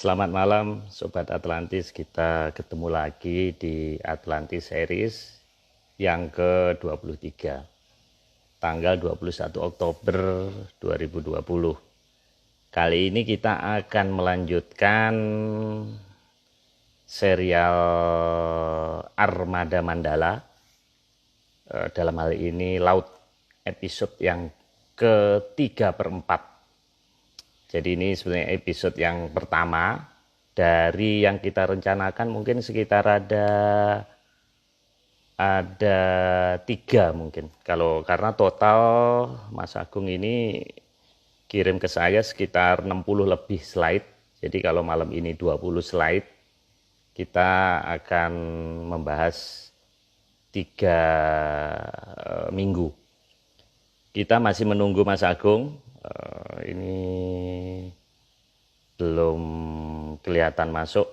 Selamat malam Sobat Atlantis, kita ketemu lagi di Atlantis Series yang ke-23, tanggal 21 Oktober 2020. Kali ini kita akan melanjutkan serial Armada Mandala, dalam hal ini Laut, episode yang ke-3/4. Jadi ini sebenarnya episode yang pertama dari yang kita rencanakan, mungkin sekitar ada 3 mungkin. Karena total Mas Agung ini kirim ke saya sekitar 60 lebih slide. Jadi kalau malam ini 20 slide, kita akan membahas 3 minggu. Kita masih menunggu Mas Agung. Ini belum kelihatan masuk.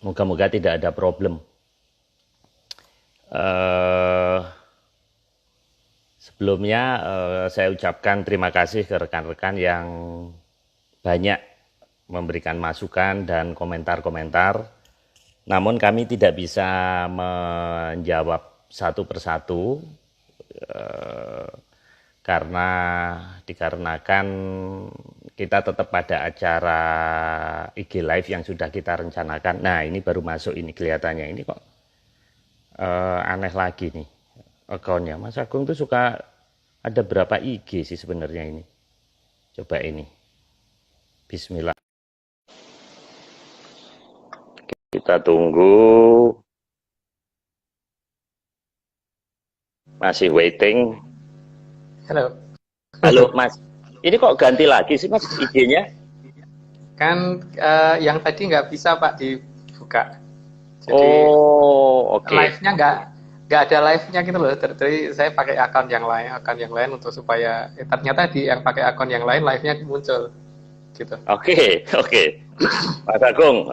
Moga-moga tidak ada problem. Sebelumnya saya ucapkan terima kasih ke rekan-rekan yang banyak memberikan masukan dan komentar-komentar. Namun kami tidak bisa menjawab satu persatu dikarenakan kita tetap pada acara IG Live yang sudah kita rencanakan. Nah, ini baru masuk ini kelihatannya. Ini kok aneh lagi nih akunnya. Mas Agung tuh suka ada berapa IG sih sebenarnya ini? Coba ini. Bismillah. Kita tunggu. Masih waiting. Halo. Halo Mas, ini kok ganti lagi sih Mas IG-nya? Kan yang tadi nggak bisa Pak dibuka. Jadi Oke. live-nya nggak ada live-nya gitu loh. Jadi saya pakai akun yang lain untuk supaya ternyata yang pakai akun yang lain live-nya muncul gitu. Oke. Mas Agung,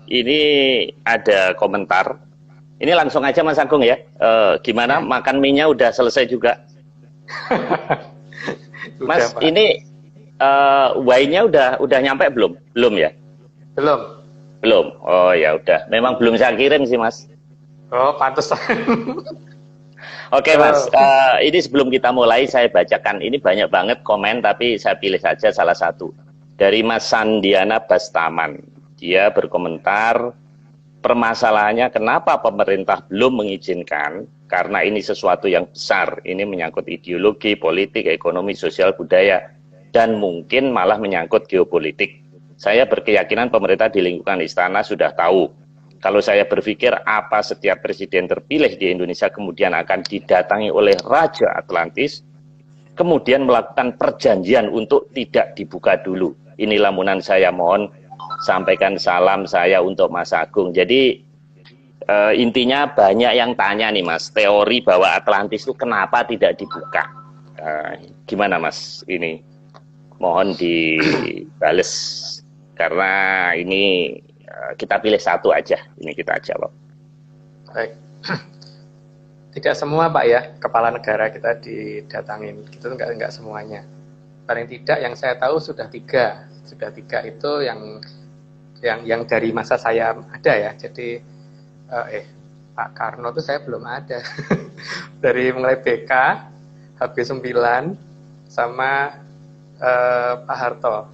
ini ada komentar. Ini langsung aja Mas Agung ya. Gimana makan mie-nya udah selesai juga? Mas, Pak. ini wine-nya udah nyampe belum? Belum ya? Belum. Oh ya udah. Memang belum saya kirim sih Mas. Oh, pantesan. Oke Mas, ini sebelum kita mulai saya bacakan. Ini banyak banget komen, tapi saya pilih saja salah satu. Dari Mas Sandiana Bastaman. Dia berkomentar, permasalahannya kenapa pemerintah belum mengizinkan, karena ini sesuatu yang besar, ini menyangkut ideologi, politik, ekonomi, sosial, budaya, dan mungkin malah menyangkut geopolitik. Saya berkeyakinan pemerintah di lingkungan istana sudah tahu. Kalau saya berpikir apa setiap presiden terpilih di Indonesia kemudian akan didatangi oleh Raja Atlantis, kemudian melakukan perjanjian untuk tidak dibuka dulu. Ini lamunan saya, mohon sampaikan salam saya untuk Mas Agung. Jadi intinya banyak yang tanya nih Mas, teori bahwa Atlantis itu kenapa tidak dibuka? Gimana Mas? Ini mohon dibales karena ini kita pilih satu aja. Ini kita jawab. Baik. Tidak semua Pak ya kepala negara kita didatangin. Gitu enggak semuanya. Paling tidak yang saya tahu sudah 3 itu yang dari masa saya ada ya. Jadi Pak Karno tuh saya belum ada. Dari mulai BK, HB9 sama Pak Harto.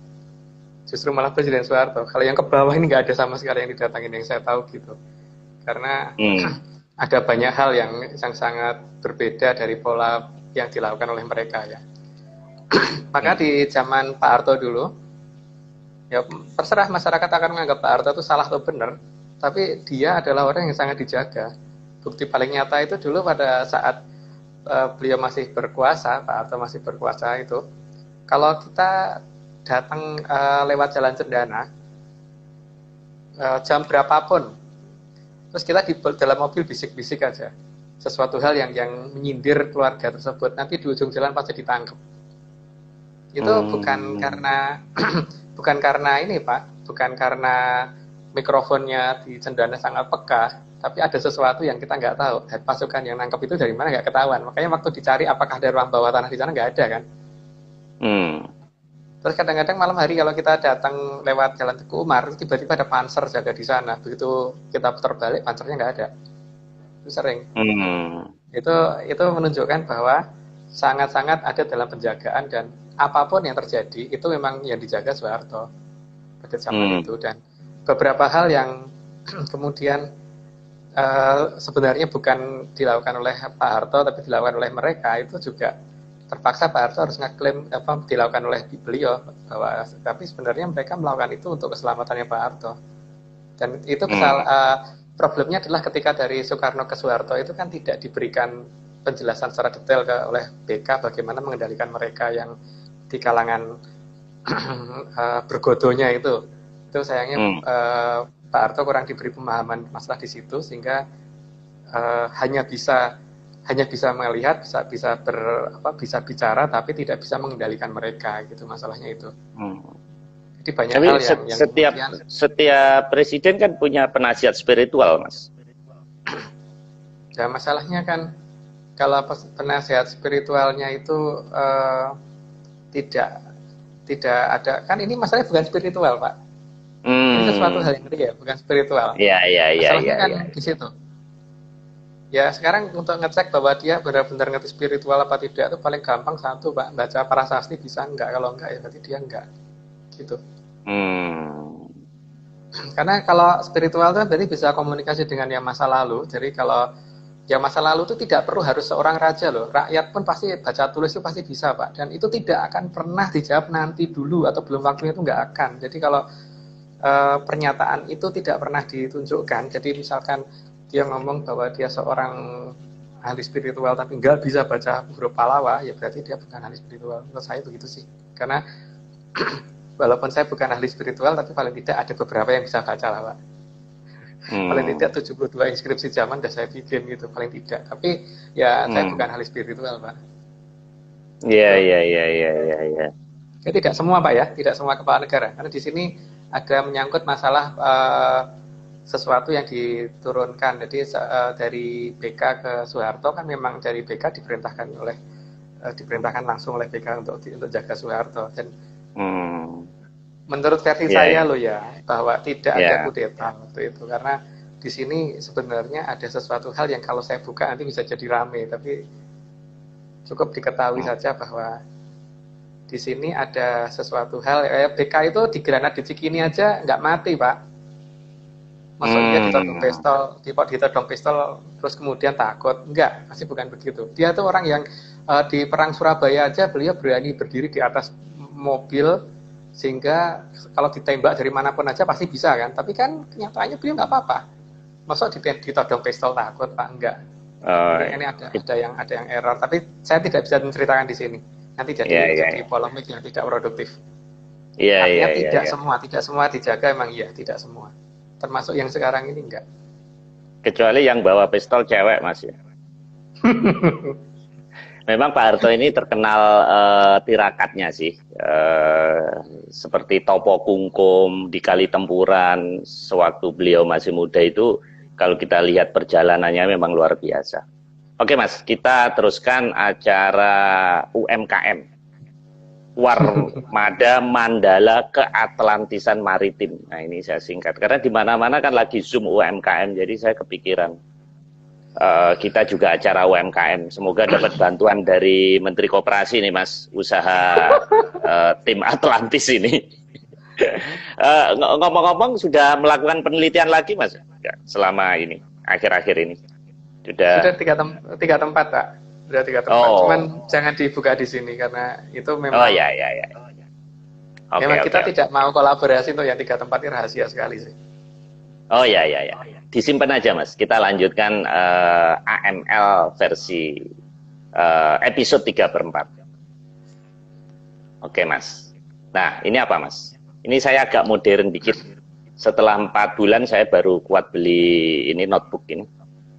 Justru malah Presiden Soeharto. Kalau yang ke bawah ini nggak ada sama sekali yang didatangin yang saya tahu gitu. Karena ada banyak hal yang sangat berbeda dari pola yang dilakukan oleh mereka ya. Maka di zaman Pak Harto dulu, ya terserah masyarakat akan menganggap Pak Harto itu salah atau benar, tapi dia adalah orang yang sangat dijaga. Bukti paling nyata itu dulu pada saat beliau masih berkuasa, Pak Harto masih berkuasa itu, kalau kita datang lewat Jalan Cendana, jam berapapun, terus kita di dalam mobil bisik-bisik aja, sesuatu hal yang menyindir keluarga tersebut, nanti di ujung jalan pasti ditangkap. Itu bukan karena ini Pak, bukan karena mikrofonnya di Cendana sangat peka, tapi ada sesuatu yang kita nggak tahu. Pasukan yang nangkep itu dari mana nggak ketahuan. Makanya waktu dicari apakah ada ruang bawah tanah di sana nggak ada kan. Terus kadang-kadang malam hari kalau kita datang lewat Jalan Teguh Umar, tiba-tiba ada panser jaga di sana. Begitu kita putar balik, pansernya nggak ada. Itu sering. Hmm. Itu menunjukkan bahwa sangat-sangat ada dalam penjagaan, dan apapun yang terjadi itu memang yang dijaga Soeharto pada zaman itu. Dan beberapa hal yang kemudian sebenarnya bukan dilakukan oleh Pak Harto tapi dilakukan oleh mereka, itu juga terpaksa Pak Harto harus ngeklaim dilakukan oleh beliau, bahwa tapi sebenarnya mereka melakukan itu untuk keselamatannya Pak Harto. Dan itu problemnya adalah ketika dari Soekarno ke Soeharto itu kan tidak diberikan penjelasan secara detail oleh BK bagaimana mengendalikan mereka yang di kalangan bergodonya itu sayangnya Pak Harto kurang diberi pemahaman masalah di situ, sehingga hanya bisa melihat, bisa bicara, tapi tidak bisa mengendalikan mereka, gitu masalahnya itu. Jadi banyak tapi hal yang setiap presiden kan punya penasihat spiritual, Mas. Ya masalahnya kan kalau penasihat spiritualnya itu tidak ada, kan ini masalahnya bukan spiritual, Pak. Ini sesuatu hal yang real, bukan spiritual. Masalahnya kan di situ. Ya sekarang untuk ngecek bahwa dia benar-benar ngerti spiritual apa tidak itu paling gampang satu, Pak, baca prasasti bisa enggak, kalau enggak ya berarti dia enggak, gitu. Karena kalau spiritual itu berarti bisa komunikasi dengan yang masa lalu. Jadi kalau yang masa lalu itu tidak perlu harus seorang raja loh, rakyat pun pasti baca tulis itu pasti bisa, Pak. Dan itu tidak akan pernah dijawab nanti dulu atau belum waktunya, itu enggak akan. Jadi kalau pernyataan itu tidak pernah ditunjukkan, jadi misalkan dia ngomong bahwa dia seorang ahli spiritual tapi nggak bisa baca huruf Pallawa, ya berarti dia bukan ahli spiritual. Menurut saya begitu sih. Karena walaupun saya bukan ahli spiritual, tapi paling tidak ada beberapa yang bisa baca lah, Pak. Paling tidak 72 inskripsi zaman udah saya bikin gitu, paling tidak. Tapi ya saya bukan ahli spiritual, Pak. Iya. Ya, tidak semua, Pak, ya, tidak semua kepala negara. Karena di sini ada menyangkut masalah sesuatu yang diturunkan. Jadi dari BK ke Soeharto kan memang dari BK diperintahkan langsung oleh BK untuk jaga Soeharto. Dan menurut versi saya loh ya, bahwa tidak ada kudeta waktu itu, karena di sini sebenarnya ada sesuatu hal yang kalau saya buka nanti bisa jadi rame, tapi cukup diketahui saja bahwa di sini ada sesuatu hal. BK itu di granat di Cikini aja nggak mati, Pak. Maksudnya ditodong pistol terus kemudian takut, enggak, pasti bukan begitu. Dia tuh orang yang di perang Surabaya aja beliau berani berdiri di atas mobil sehingga kalau ditembak dari manapun aja pasti bisa kan. Tapi kan kenyataannya beliau nggak apa-apa. Maksudnya ditodong pistol takut, Pak, enggak. Ini ada yang error, tapi saya tidak bisa menceritakan di sini. Nanti jadi polemik yang tidak produktif. Tidak semua dijaga, emang iya, tidak semua. Termasuk yang sekarang ini enggak. Kecuali yang bawa pistol cewek, Mas, ya. Memang Pak Harto ini terkenal tirakatnya sih. Seperti Topo Kungkum di Kali Tempuran sewaktu beliau masih muda itu, kalau kita lihat perjalanannya memang luar biasa. Oke, Mas, kita teruskan acara UMKM. Warmada Mandala Keatlantisan Maritim. Nah, ini saya singkat karena di mana-mana kan lagi Zoom UMKM, jadi saya kepikiran kita juga acara UMKM. Semoga dapat bantuan dari Menteri Koperasi nih, Mas, usaha tim Atlantis ini. Ngomong-ngomong, sudah melakukan penelitian lagi, Mas, selama ini akhir-akhir ini? Sudah tiga tempat, Pak. Sudah 3 tempat, cuman jangan dibuka di sini karena itu memang. Memang kita tidak mau kolaborasi untuk yang 3 tempat, ini rahasia sekali sih. Disimpan aja, Mas. Kita lanjutkan AML versi episode 3/4. Oke, Mas. Nah, ini apa, Mas? Ini saya agak modern dikit. Setelah 4 bulan saya baru kuat beli ini notebook ini.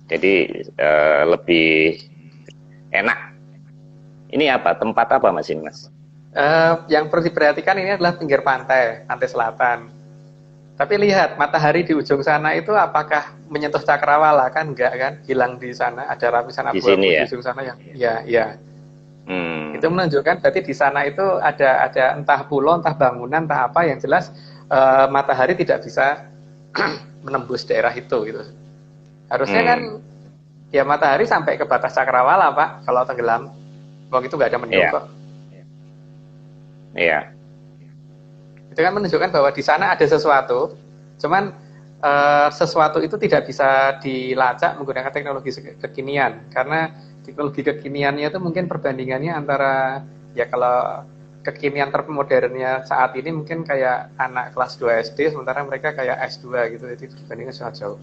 Jadi lebih enak. Ini apa? Tempat apa, Mas, ini, Mas? Yang perlu diperhatikan ini adalah pinggir pantai selatan. Tapi lihat matahari di ujung sana itu apakah menyentuh cakrawala? Kan enggak kan? Hilang di sana, ada lapisan abu-abu di ujung sana yang ya. Itu menunjukkan berarti di sana itu ada entah pulau, entah bangunan, entah apa, yang jelas matahari tidak bisa menembus daerah itu gitu. Harusnya kan ya matahari sampai ke batas cakrawala Pak kalau tenggelam. Wong itu nggak ada mendung kok. Iya. Itu kan menunjukkan bahwa di sana ada sesuatu, cuman sesuatu itu tidak bisa dilacak menggunakan teknologi kekinian, karena teknologi kekiniannya itu mungkin perbandingannya antara, ya kalau kekinian termodernnya saat ini mungkin kayak anak kelas 2 SD, sementara mereka kayak S2 gitu, jadi perbandingannya sangat jauh.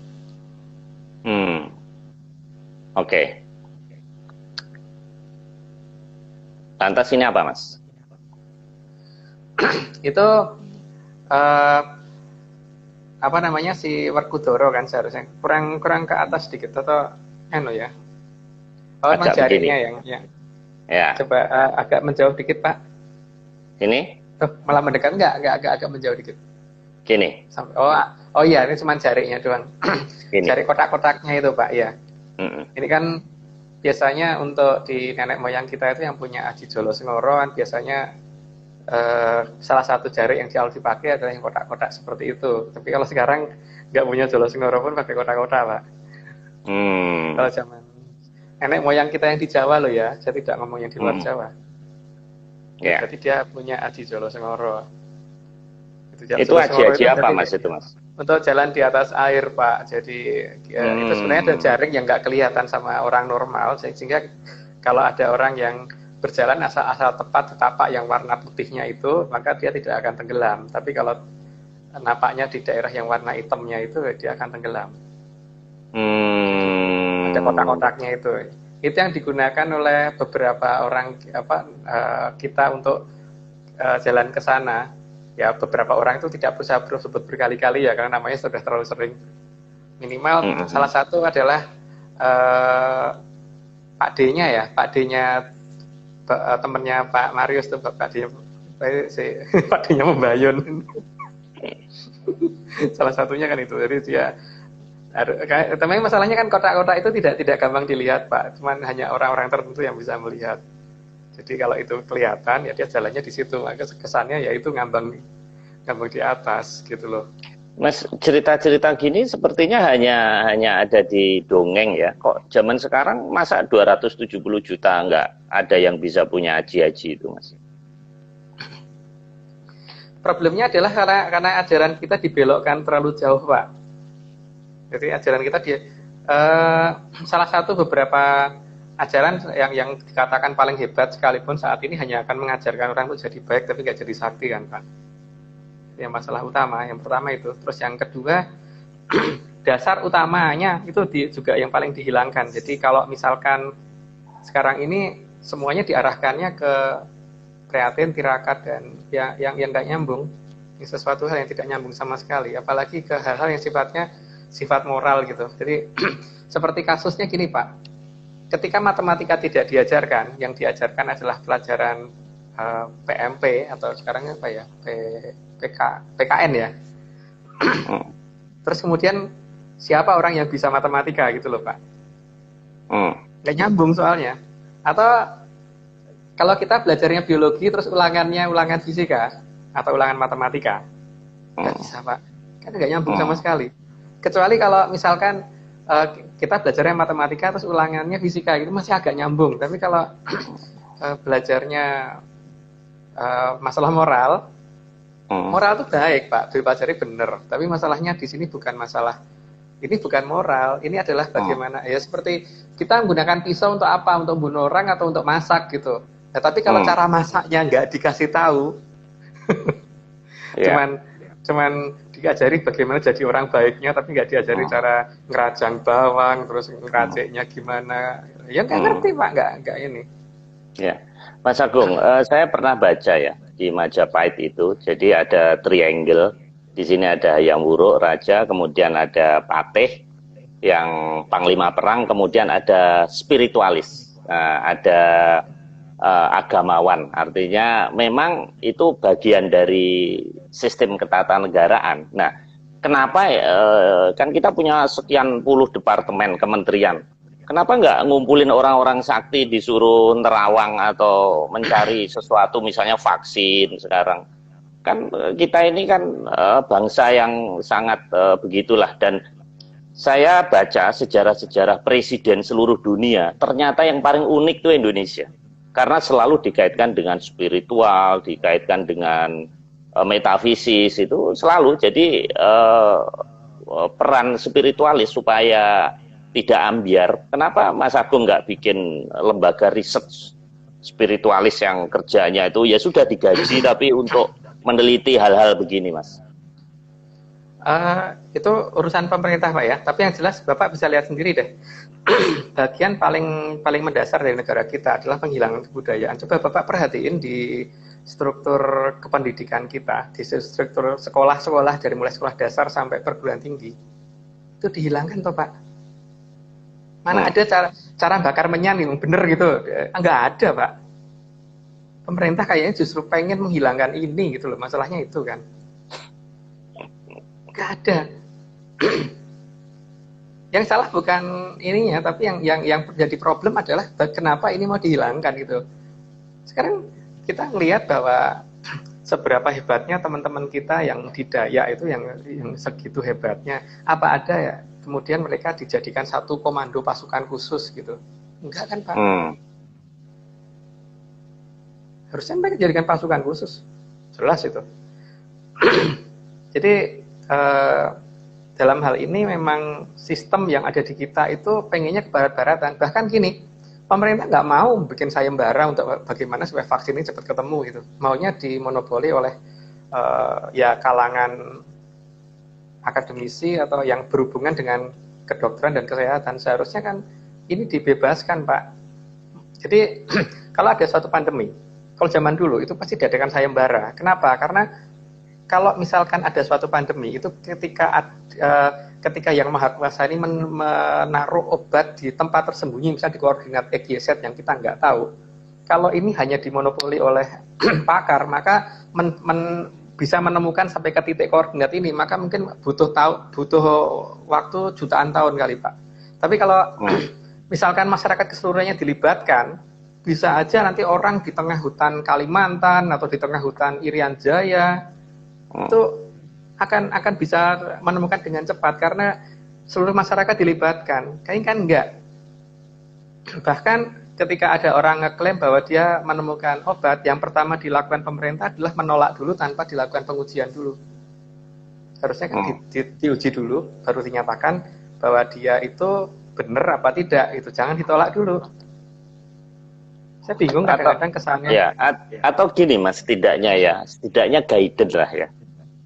Oke. Lantas ini apa, Mas? Itu apa namanya, si Werkudara kan seharusnya kurang ke atas sedikit atau ya. Oh, emang jaringnya yang ya. Coba agak menjauh dikit Pak. Ini? Malah mendekat enggak agak menjauh dikit. Gini. Oh iya, ini cuma jaringnya doang. Jari kotak-kotaknya itu Pak ya. Ini kan biasanya untuk di nenek moyang kita itu yang punya Aji Jolo Sengoro kan biasanya salah satu jari yang selalu dipakai adalah yang kotak-kotak seperti itu. Tapi kalau sekarang nggak punya Jolo Sengoro pun pakai kotak-kotak Pak. Kalau zaman nenek moyang kita yang di Jawa loh ya, saya tidak ngomong yang di luar Jawa. Jadi dia punya Aji Jolo Sengoro. Itu aji-aji apa Mas itu Mas? Untuk jalan di atas air Pak. Jadi itu sebenarnya ada jaring yang nggak kelihatan sama orang normal, sehingga kalau ada orang yang berjalan asal tepat di tapak yang warna putihnya itu, maka dia tidak akan tenggelam. Tapi kalau napaknya di daerah yang warna hitamnya itu, dia akan tenggelam. Ada kotak-kotaknya itu. Itu yang digunakan oleh beberapa orang kita untuk jalan ke sana. Ya beberapa orang itu tidak usah sebut berkali-kali ya, karena namanya sudah terlalu sering. Minimal salah satu adalah Pak D-nya ya, Pak D-nya temennya Pak Marius tuh, Pak D-nya Membayun. Salah satunya kan itu. Jadi dia, tapi masalahnya kan kotak-kotak itu tidak gampang dilihat Pak, cuman hanya orang-orang tertentu yang bisa melihat. Jadi kalau itu kelihatan ya dia jalannya di situ, maka kesannya ya itu ngambang di atas gitu loh. Mas, cerita-cerita gini sepertinya hanya ada di dongeng ya. Kok zaman sekarang masa 270 juta nggak ada yang bisa punya aji-aji itu Mas? Problemnya adalah karena ajaran kita dibelokkan terlalu jauh Pak. Jadi ajaran kita salah satu beberapa ajaran yang dikatakan paling hebat sekalipun saat ini hanya akan mengajarkan orang untuk jadi baik tapi nggak jadi sakti kan Pak. Yang masalah utama, yang pertama itu. Terus yang kedua, dasar utamanya itu juga yang paling dihilangkan. Jadi kalau misalkan sekarang ini semuanya diarahkannya ke kreatin, tirakat, dan yang nggak nyambung, ini sesuatu hal yang tidak nyambung sama sekali. Apalagi ke hal-hal yang sifatnya sifat moral gitu. Jadi seperti kasusnya gini Pak. Ketika matematika tidak diajarkan, yang diajarkan adalah pelajaran PMP atau sekarang apa ya, PKN ya. Terus kemudian siapa orang yang bisa matematika gitu loh Pak? Nggak nyambung soalnya. Atau kalau kita belajarnya biologi terus ulangan fisika atau ulangan matematika, nggak bisa Pak. Kan nggak nyambung sama sekali. Kecuali kalau misalkan kita belajarnya matematika terus ulangannya fisika gitu masih agak nyambung. Tapi kalau belajarnya masalah moral itu baik Pak, dipelajari benar. Tapi masalahnya di sini bukan masalah, ini bukan moral, ini adalah bagaimana ya, seperti kita menggunakan pisau untuk apa? Untuk bunuh orang atau untuk masak gitu. Ya, tapi kalau cara masaknya nggak dikasih tahu, cuman diajari bagaimana jadi orang baiknya, tapi nggak diajari cara ngerajang bawang, terus ngeraciknya gimana, ya nggak ngerti Pak, nggak ini. Ya, Mas Agung, saya pernah baca ya di Majapahit itu, jadi ada triangle, di sini ada Hayam Wuruk, raja, kemudian ada Patih yang panglima perang, kemudian ada spiritualis, ada agamawan, artinya memang itu bagian dari sistem ketatanegaraan. Nah, kenapa kan kita punya sekian puluh departemen kementerian, Kenapa nggak ngumpulin orang-orang sakti disuruh nerawang atau mencari sesuatu, misalnya vaksin sekarang? Kan kita ini kan bangsa yang sangat begitulah. Dan saya baca sejarah-sejarah presiden seluruh dunia, ternyata yang paling unik itu Indonesia. Karena selalu dikaitkan dengan spiritual, dikaitkan dengan metafisis, itu selalu. Jadi peran spiritualis supaya tidak ambiar. Kenapa Mas Agung nggak bikin lembaga riset spiritualis yang kerjanya itu ya sudah digaji tapi untuk meneliti hal-hal begini, Mas? Itu urusan pemerintah Pak ya. Tapi yang jelas Bapak bisa lihat sendiri deh. Bagian paling mendasar dari negara kita adalah penghilangan kebudayaan. Coba Bapak perhatiin di struktur kependidikan kita, di struktur sekolah-sekolah dari mulai sekolah dasar sampai perguruan tinggi, itu dihilangkan toh Pak. Mana ada cara bakar menyan yang bener gitu? Enggak ada Pak. Pemerintah kayaknya justru pengen menghilangkan ini gitu loh. Masalahnya itu kan. Enggak ada. Yang salah bukan ininya, tapi yang menjadi problem adalah kenapa ini mau dihilangkan gitu. Sekarang kita ngelihat bahwa seberapa hebatnya teman-teman kita yang di Dayak itu yang segitu hebatnya. Apa ada ya kemudian mereka dijadikan satu komando pasukan khusus gitu? Enggak kan Pak? Harusnya mereka dijadikan pasukan khusus. Jelas itu. Jadi dalam hal ini memang sistem yang ada di kita itu pengennya ke barat-baratan. Bahkan gini, pemerintah nggak mau bikin sayembara untuk bagaimana supaya vaksin ini cepat ketemu gitu. Maunya dimonopoli oleh ya kalangan akademisi atau yang berhubungan dengan kedokteran dan kesehatan. Seharusnya kan ini dibebaskan Pak. Jadi kalau ada suatu pandemi, kalau zaman dulu itu pasti diadakan sayembara. Kenapa? Karena kalau misalkan ada suatu pandemi itu ketika yang maha kuasa ini menaruh obat di tempat tersembunyi, misalnya di koordinat XYZ yang kita nggak tahu. Kalau ini hanya dimonopoli oleh pakar, maka bisa menemukan sampai ke titik koordinat ini, maka mungkin butuh waktu jutaan tahun kali Pak. Tapi kalau misalkan masyarakat keseluruhannya dilibatkan, bisa aja nanti orang di tengah hutan Kalimantan atau di tengah hutan Irian Jaya itu akan bisa menemukan dengan cepat karena seluruh masyarakat dilibatkan. Kayaknya kan enggak. Bahkan ketika ada orang ngeklaim bahwa dia menemukan obat, yang pertama dilakukan pemerintah adalah menolak dulu tanpa dilakukan pengujian dulu. Harusnya kan diuji dulu, baru dinyatakan bahwa dia itu benar apa tidak. Itu jangan ditolak dulu. Saya bingung kadang-kadang kesannya. Ya, atau gini Mas, setidaknya guidance lah ya.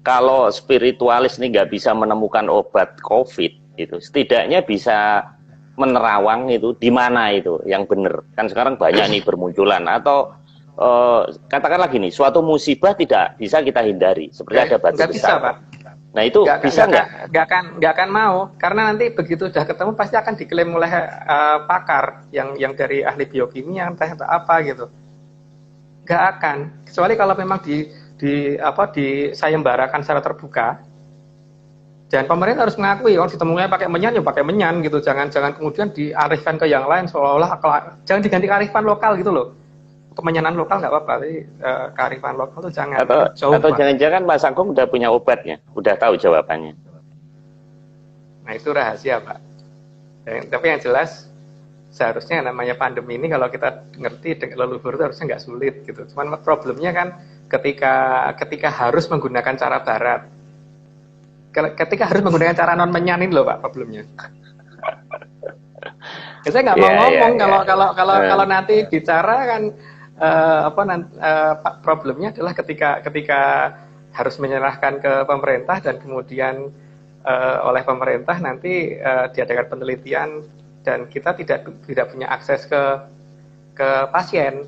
Kalau spiritualis ini nggak bisa menemukan obat COVID, itu setidaknya bisa menerawang itu di mana itu yang benar. Kan sekarang banyak nih bermunculan. Atau katakanlah gini, suatu musibah tidak bisa kita hindari, seperti ada batu besar. Bisa Pak. Nah itu bisa nggak? Nggak akan mau, karena nanti begitu udah ketemu pasti akan diklaim oleh pakar yang dari ahli biokimia entah apa gitu. Nggak akan, kecuali kalau memang disayembarakan secara terbuka. Dan pemerintah harus mengakui kalau ditemunya pakai menyan ya pakai menyan gitu. Jangan kemudian diarifkan ke yang lain seolah-olah jangan diganti kearifan lokal gitu loh. Kemenyanan lokal nggak apa-apa, tapi kearifan lokal itu jangan. Atau jangan-jangan Mas Agung udah punya obatnya, udah tahu jawabannya. Nah itu rahasia Pak. Tapi yang jelas seharusnya namanya pandemi ini kalau kita ngerti dengan leluhur itu harusnya nggak sulit gitu. Cuman problemnya kan ketika harus menggunakan cara barat, ketika harus menggunakan cara non menyanin loh Pak problemnya. Saya nggak mau ngomong kalau nanti bicara kan problemnya adalah ketika harus menyerahkan ke pemerintah dan kemudian oleh pemerintah nanti diadakan penelitian dan kita tidak punya akses ke pasien,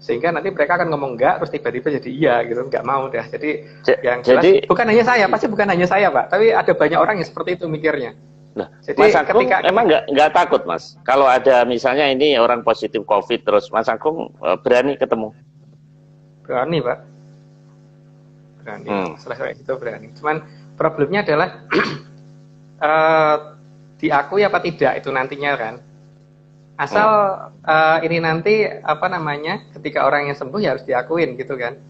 sehingga nanti mereka akan ngomong enggak terus tiba-tiba jadi iya gitu, nggak mau dah. Jadi yang jelas bukan hanya saya, pasti bukan hanya saya Pak, tapi ada banyak orang yang seperti itu mikirnya. Nah, jadi Mas Agung emang nggak takut Mas kalau ada misalnya ini orang positif COVID terus Mas Agung berani ketemu? Berani Pak, berani. Setelah itu berani. Cuman problemnya adalah diakui apa tidak itu nantinya kan. Asal ini nanti apa namanya, ketika orang yang sembuh ya harus diakuin gitu kan.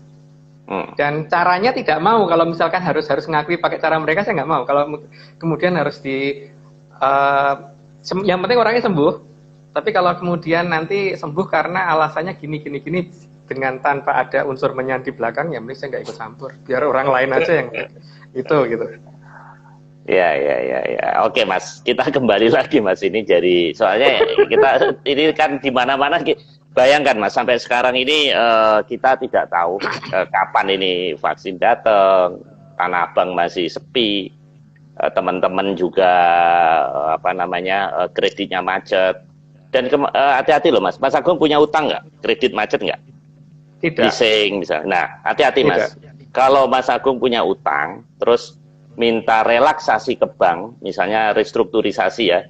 Dan caranya tidak mau, kalau misalkan harus ngakui pakai cara mereka, saya nggak mau. Kalau kemudian harus yang penting orangnya sembuh. Tapi kalau kemudian nanti sembuh karena alasannya gini dengan tanpa ada unsur menyan di belakang, ya mending saya nggak ikut campur. Biar orang lain aja yang itu gitu. Ya. Oke, Mas. Kita kembali lagi, Mas. Ini jadi soalnya kita ini kan di mana-mana. Bayangkan, Mas, sampai sekarang ini kita tidak tahu kapan ini vaksin datang. Tanah Abang masih sepi. Teman-teman juga kreditnya macet. Dan hati-hati loh, Mas. Mas Agung punya utang nggak? Kredit macet nggak? Tidak. Leasing misalnya. Nah, hati-hati, Mas. Kalau Mas Agung punya utang, terus minta relaksasi ke bank, misalnya restrukturisasi ya,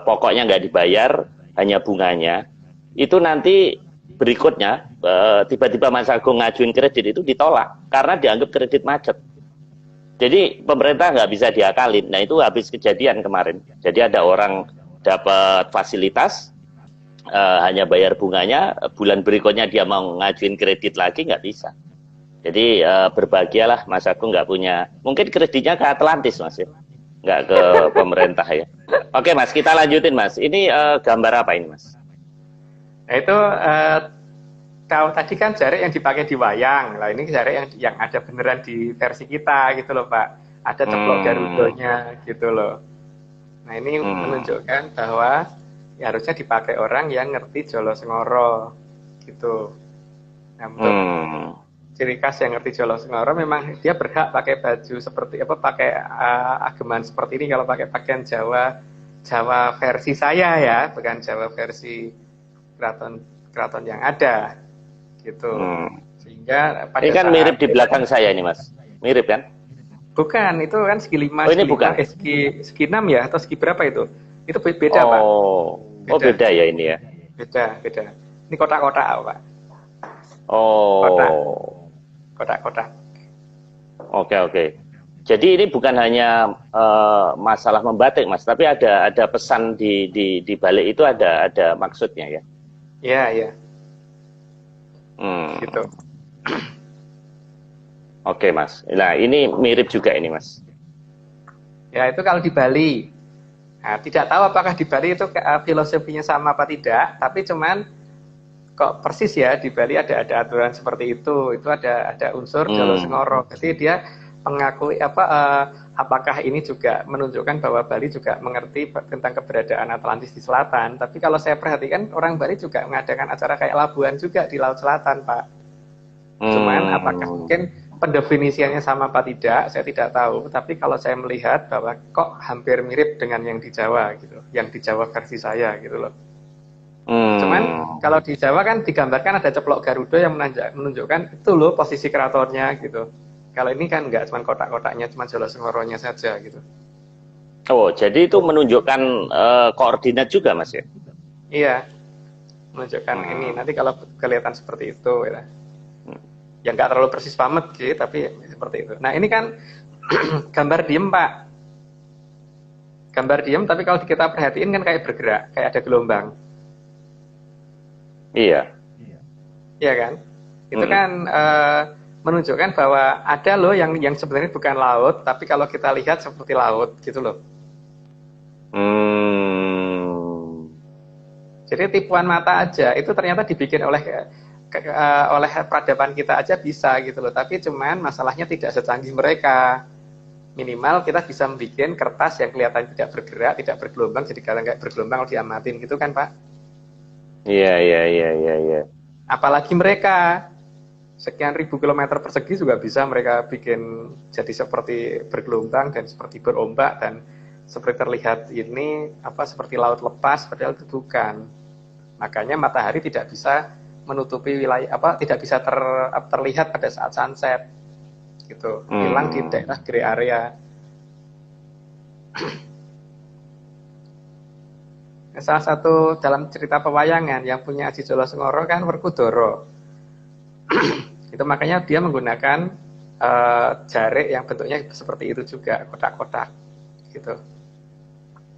pokoknya nggak dibayar, hanya bunganya, itu nanti berikutnya tiba-tiba Mas Agung ngajuin kredit itu ditolak karena dianggap kredit macet. Jadi pemerintah nggak bisa diakalin. Nah itu habis kejadian kemarin. Jadi ada orang dapat fasilitas, hanya bayar bunganya, bulan berikutnya dia mau ngajuin kredit lagi nggak bisa. Jadi berbahagialah Mas Agung nggak punya, mungkin kreditnya ke Atlantis, Mas ya, nggak ke pemerintah ya. Oke, Mas, kita lanjutin, Mas. Ini gambar apa ini, Mas? Nah itu kalau tadi kan jarik yang dipakai di wayang, lah ini jarik yang ada beneran di versi kita gitu loh Pak. Ada ceplok garudonya gitu loh. Nah ini menunjukkan bahwa ya harusnya dipakai orang yang ngerti Jolo Sengoro gitu. Nah untuk ciri khas yang ngerti Jolo Sengoro memang dia berhak pakai baju seperti apa, pakai ageman seperti ini kalau pakai pakaian Jawa versi saya ya, bukan Jawa versi keraton yang ada gitu. Sehingga pada ini kan mirip di belakang saya ini, Mas. Mirip kan? Bukan, itu kan segi 5, ini bukan. Segi 6 ya, atau segi berapa itu? Itu beda, Pak. Beda ya ini ya. Beda. Ini kotak-kotak, Pak. Kotak-kotak. Oke. Jadi ini bukan hanya masalah membatik, Mas, tapi ada pesan di balik itu, ada maksudnya ya. Iya. Gitu. Oke, Mas. Nah, ini mirip juga ini, Mas. Ya, itu kalau di Bali. Nah, tidak tahu apakah di Bali itu filosofinya sama apa tidak, tapi cuman kok persis ya di Bali ada aturan seperti itu. Itu ada unsur Jolo Sengoro. Jadi dia mengakui apakah ini juga menunjukkan bahwa Bali juga mengerti tentang keberadaan Atlantis di selatan. Tapi kalau saya perhatikan orang Bali juga mengadakan acara kayak labuan juga di Laut Selatan, Pak. Cuman apakah mungkin pendefinisiannya sama apa tidak, saya tidak tahu. Tapi kalau saya melihat bahwa kok hampir mirip dengan yang di Jawa gitu, yang di Jawa versi saya gitu loh. Cuman kalau di Jawa kan digambarkan ada ceplok Garuda yang menunjukkan itu loh posisi keratonnya gitu. Kalau ini kan nggak cuma kotak-kotaknya, cuma Jolo Sengoronya saja gitu. Oh, jadi itu menunjukkan koordinat juga, Mas ya? Iya, menunjukkan ini. Nanti kalau kelihatan seperti itu ya. Ya nggak terlalu persis banget sih, tapi seperti itu. Nah ini kan gambar diem, Pak. Gambar diem, tapi kalau kita perhatiin kan kayak bergerak, kayak ada gelombang. Iya. Iya kan? Itu kan menunjukkan bahwa ada loh yang sebenarnya bukan laut, tapi kalau kita lihat seperti laut gitu loh. Jadi tipuan mata aja itu ternyata dibikin oleh peradaban kita aja bisa gitu loh. Tapi cuman masalahnya tidak secanggih mereka. Minimal kita bisa membuat kertas yang kelihatan tidak bergerak, tidak bergelombang, jadi kalau nggak bergelombang kalau diamatin gitu kan, Pak? Iya. Apalagi mereka sekian ribu kilometer persegi juga bisa mereka bikin jadi seperti bergelombang dan seperti berombak dan seperti terlihat ini seperti laut lepas, padahal itu bukan. Makanya matahari tidak bisa menutupi wilayah tidak bisa terlihat pada saat sunset gitu, hilang di daerah grey area. Salah satu dalam cerita pewayangan yang punya Aji Jolo Sengoro kan Werkudara. Itu makanya dia menggunakan jarik yang bentuknya seperti itu juga, kotak-kotak gitu.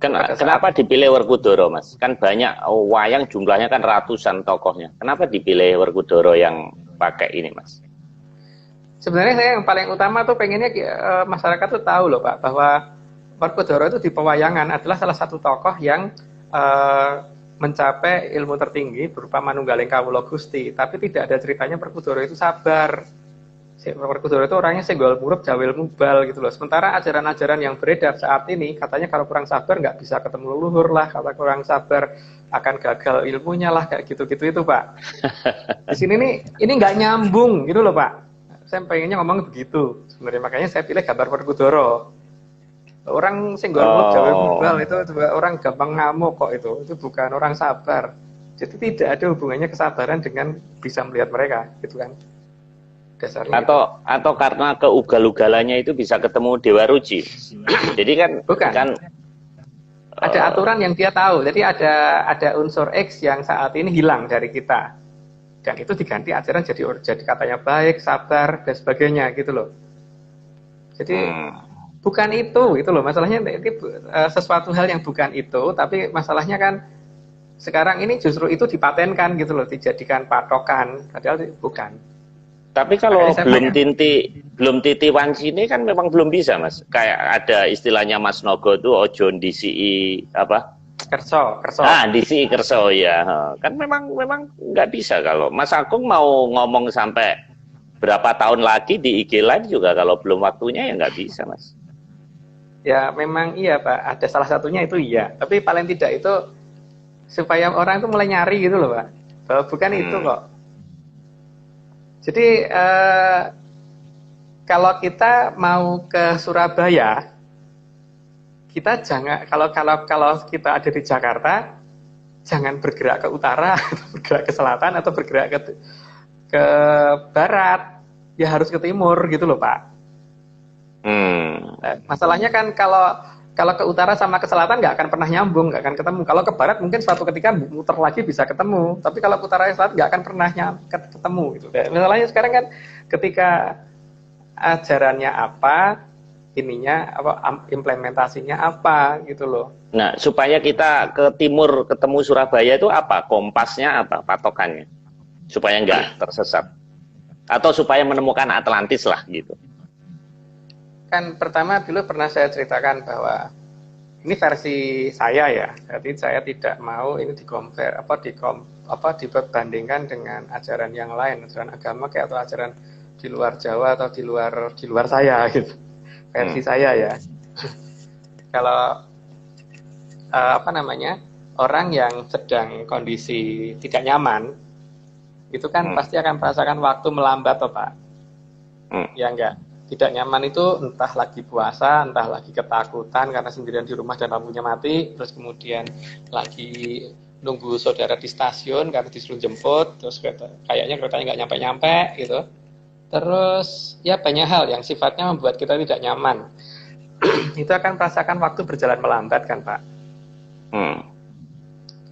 Kenapa dipilih Werkudara, Mas? Kan banyak wayang jumlahnya kan ratusan tokohnya. Kenapa dipilih Werkudara yang pakai ini, Mas? Sebenarnya saya yang paling utama tuh pengennya masyarakat tuh tahu loh Pak, bahwa Werkudara itu di pewayangan adalah salah satu tokoh yang mencapai ilmu tertinggi berupa manunggaling kawula Gusti, tapi tidak ada ceritanya Werkudara itu sabar. Werkudara itu orangnya senggol murup jawil mubal gitu loh. Sementara ajaran-ajaran yang beredar saat ini katanya kalau kurang sabar nggak bisa ketemu leluhur lah, kalau kurang sabar akan gagal ilmunya lah, kayak gitu-gitu itu Pak. Di sini nih ini nggak nyambung gitu loh Pak. Saya pengennya ngomong begitu sebenarnya, makanya saya pilih gambar Werkudara. Orang senggol murup jawil mubal itu orang gampang ngamuk kok, itu bukan orang sabar. Jadi tidak ada hubungannya kesabaran dengan bisa melihat mereka gitu kan. Atau karena keugal-ugalannya itu bisa ketemu Dewa Ruci. Jadi kan bukan. Ada aturan yang dia tahu. Jadi ada unsur X yang saat ini hilang dari kita. Dan itu diganti ajaran jadi katanya baik, sabar dan sebagainya gitu loh. Jadi bukan itu gitu loh. Masalahnya ini sesuatu hal yang bukan itu, tapi masalahnya kan sekarang ini justru itu dipatenkan gitu loh, dijadikan patokan, padahal bukan. Tapi kalau belum titi wanci ini kan memang belum bisa, Mas. Kayak ada istilahnya Mas Nogo tuh ojo DCI apa? Kerso. DCI kerso ya. Kan memang nggak bisa kalau Mas Agung mau ngomong sampai berapa tahun lagi di IG Live juga kalau belum waktunya ya nggak bisa, Mas. Ya memang iya Pak. Ada salah satunya itu iya. Tapi paling tidak itu supaya orang itu mulai nyari gitu loh Pak. Bahwa bukan itu kok. Jadi kalau kita mau ke Surabaya, kita jangan kalau kita ada di Jakarta, jangan bergerak ke utara, atau bergerak ke selatan atau bergerak ke barat, ya harus ke timur gitu loh Pak. Masalahnya kan kalau ke utara sama ke selatan nggak akan pernah nyambung, nggak akan ketemu. Kalau ke barat mungkin suatu ketika muter lagi bisa ketemu, tapi kalau ke utara dan selatan nggak akan pernah ketemu gitu. Masalahnya sekarang kan ketika ajarannya apa, implementasinya apa gitu loh. Nah, supaya kita ke timur ketemu Surabaya itu apa? Kompasnya apa? Patokannya? Supaya nggak tersesat. Atau supaya menemukan Atlantis lah gitu. Kan pertama dulu pernah saya ceritakan bahwa ini versi saya ya, jadi saya tidak mau ini dibandingkan dengan ajaran yang lain, ajaran agama kayak atau ajaran di luar Jawa atau di luar saya gitu, versi saya ya. Kalau orang yang sedang kondisi tidak nyaman, itu kan pasti akan merasakan waktu melambat toh Pak, ya enggak? Tidak nyaman itu entah lagi puasa, entah lagi ketakutan karena sendirian di rumah dan lampunya mati, terus kemudian lagi nunggu saudara di stasiun karena disuruh jemput, terus kayaknya keretanya nggak nyampe-nyampe gitu. Terus ya banyak hal yang sifatnya membuat kita tidak nyaman. Itu akan merasakan waktu berjalan melambat kan Pak.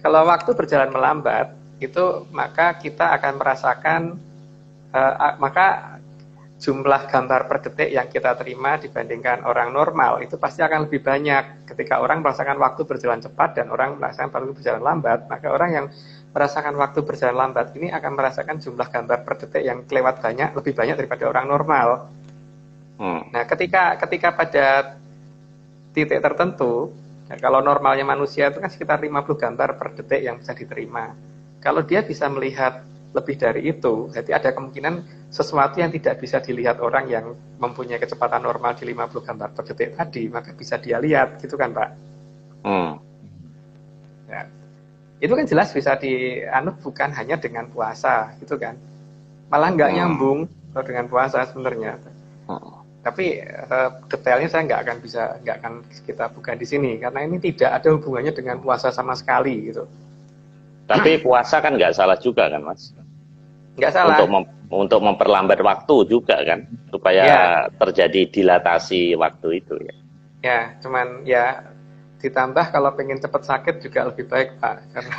Kalau waktu berjalan melambat itu maka kita akan merasakan maka jumlah gambar per detik yang kita terima dibandingkan orang normal itu pasti akan lebih banyak. Ketika orang merasakan waktu berjalan cepat dan orang merasakan waktu berjalan lambat, maka orang yang merasakan waktu berjalan lambat ini akan merasakan jumlah gambar per detik yang kelewat lebih banyak daripada orang normal. Nah, ketika pada titik tertentu, ya, kalau normalnya manusia itu kan sekitar 50 gambar per detik yang bisa diterima. Kalau dia bisa melihat lebih dari itu, jadi ada kemungkinan sesuatu yang tidak bisa dilihat orang yang mempunyai kecepatan normal di 50 gambar per detik tadi, maka bisa dia lihat, gitu kan Pak? Ya. Itu kan jelas bisa dianut bukan hanya dengan puasa, gitu kan? Malah nggak nyambung dengan puasa sebenarnya. Tapi detailnya saya nggak akan kita buka di sini, karena ini tidak ada hubungannya dengan puasa sama sekali, gitu. Tapi puasa kan nggak salah juga kan Mas? Nggak salah. Untuk memperlambat waktu juga kan, supaya terjadi dilatasi waktu itu ya. Ya, cuman ya ditambah kalau pengen cepat sakit juga lebih baik Pak, karena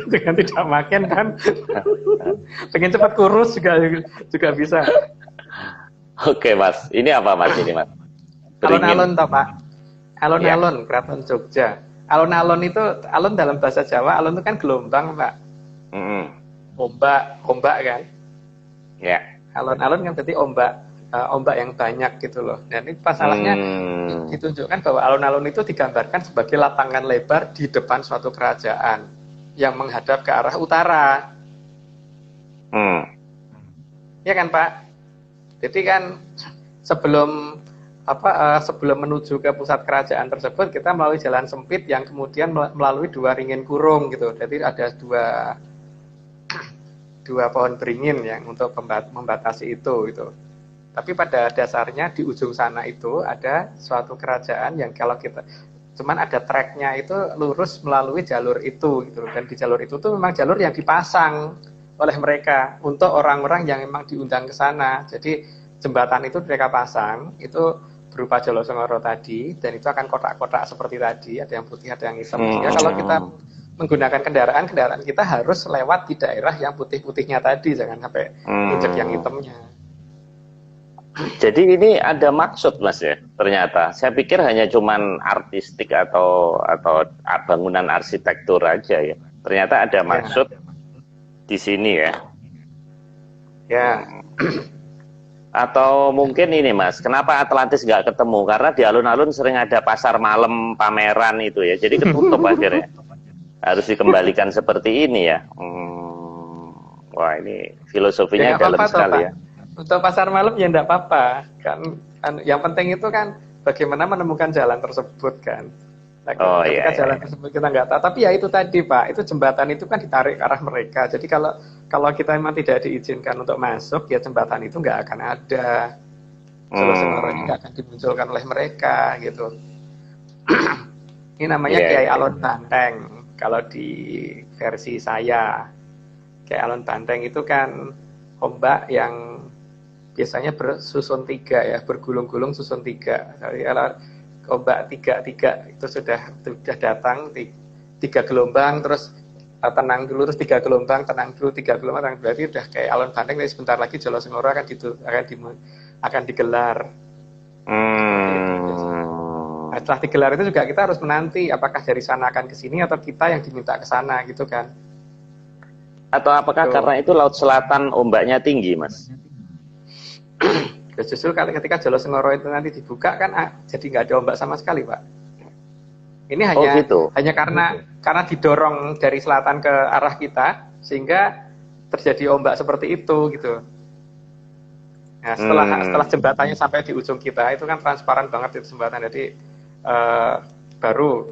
dengan tidak makan kan, pengen cepat kurus juga bisa. Oke Mas, ini apa Mas ini Mas? Alun-alun toh Pak, alun-alun Keraton Jogja. Alun-alun itu, alun dalam bahasa Jawa, alun itu kan gelombang, Pak. Ombak kan. Ya. Alun-alun kan berarti ombak yang banyak gitu loh. Dan ini masalahnya ditunjukkan bahwa alun-alun itu digambarkan sebagai lapangan lebar di depan suatu kerajaan yang menghadap ke arah utara. Ya kan, Pak? Jadi kan sebelum sebelum menuju ke pusat kerajaan tersebut, kita melalui jalan sempit yang kemudian melalui 2 ringin kurung gitu. Jadi ada dua pohon beringin yang untuk membatasi itu gitu. Tapi pada dasarnya di ujung sana itu ada suatu kerajaan yang kalau kita cuman ada treknya itu lurus melalui jalur itu gitu. Dan di jalur itu tuh memang jalur yang dipasang oleh mereka untuk orang-orang yang memang diundang ke sana. Jadi jembatan itu mereka pasang itu berupa Jolo Sengoro tadi, dan itu akan kotak-kotak seperti tadi, ada yang putih, ada yang hitam. Sehingga kalau kita menggunakan kendaraan kita harus lewat di daerah yang putih-putihnya tadi, jangan sampai injek yang hitamnya. Jadi ini ada maksud, Mas, ya, ternyata. Saya pikir hanya cuman artistik atau bangunan arsitektur aja ya. Ternyata ada maksud di sini ya. Ya. Atau mungkin ini, Mas, kenapa Atlantis nggak ketemu? Karena di alun-alun sering ada pasar malam, pameran itu ya. Jadi ketutup akhirnya. Harus dikembalikan seperti ini ya. Wah, ini filosofinya ya, dalam sekali ya. Untuk pasar malam ya enggak apa-apa. Kan yang penting itu kan bagaimana menemukan jalan tersebut kan. Nah, ketika jalan tersebut kita nggak tahu. Tapi ya itu tadi, Pak, itu jembatan itu kan ditarik ke arah mereka. Jadi kalau kita memang tidak diizinkan untuk masuk, ya jembatan itu nggak akan ada. Jolo Sengoro ini nggak akan dimunculkan oleh mereka gitu. Ini namanya Kiai Alun Banteng. Kalau di versi saya, Kiai Alun Banteng itu kan ombak yang biasanya bersusun 3 ya, bergulung-gulung susun 3. Jadi kalau ombak 3 itu sudah datang 3 gelombang, terus tenang dulu, terus 3 gelombang, tenang dulu, 3 gelombang, berarti udah kayak Alun Banteng. Jadi sebentar lagi Jolo Sengoro akan digelar. Nah, setelah digelar itu juga kita harus menanti apakah dari sana akan ke sini atau kita yang diminta ke sana gitu kan. Atau apakah karena itu laut selatan ombaknya tinggi, Mas? Justru ketika Jolo Sengoro itu nanti dibuka kan jadi nggak ada ombak sama sekali, Pak. Ini hanya karena didorong dari selatan ke arah kita sehingga terjadi ombak seperti itu gitu. Nah, setelah jembatannya sampai di ujung kita itu kan transparan banget itu jembatan. Jadi baru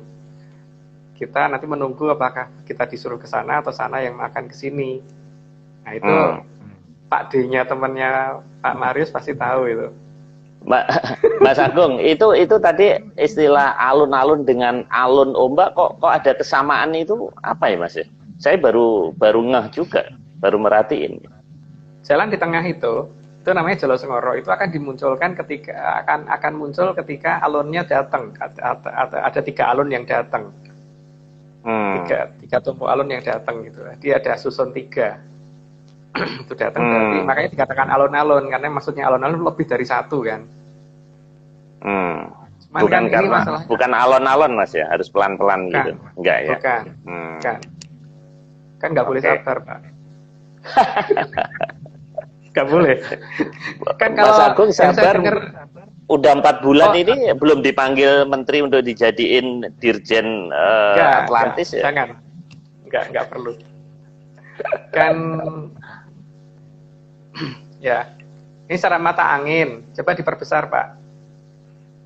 kita nanti menunggu apakah kita disuruh ke sana atau sana yang akan ke sini. Nah, itu Pak D-nya temannya Pak Marius pasti tahu itu. Mas Agung, itu tadi istilah alun-alun dengan alun ombak kok ada kesamaan itu apa ya, Mas? Saya baru ngeh juga, baru merhatiin. Jalan di tengah itu namanya Jolo Sengoro, itu akan dimunculkan ketika akan muncul ketika alunnya datang. Ada 3 alun yang datang. 3 tumpuk alun yang datang gitu. Dia ada susun 3. Itu datang berarti makanya dikatakan alun-alun karena maksudnya alun-alun lebih dari 1 kan. Bukan alon-alon, Mas, ya, harus pelan-pelan gitu. Enggak ya? Bukan. Kan nggak boleh sabar, Pak. Nggak boleh. Kan kalau Mas Agung sabar, udah 4 bulan ini belum dipanggil menteri untuk dijadiin dirjen Atlantis ya? Jangan. Nggak perlu. Kan ya, ini secara mata angin. Coba diperbesar, Pak.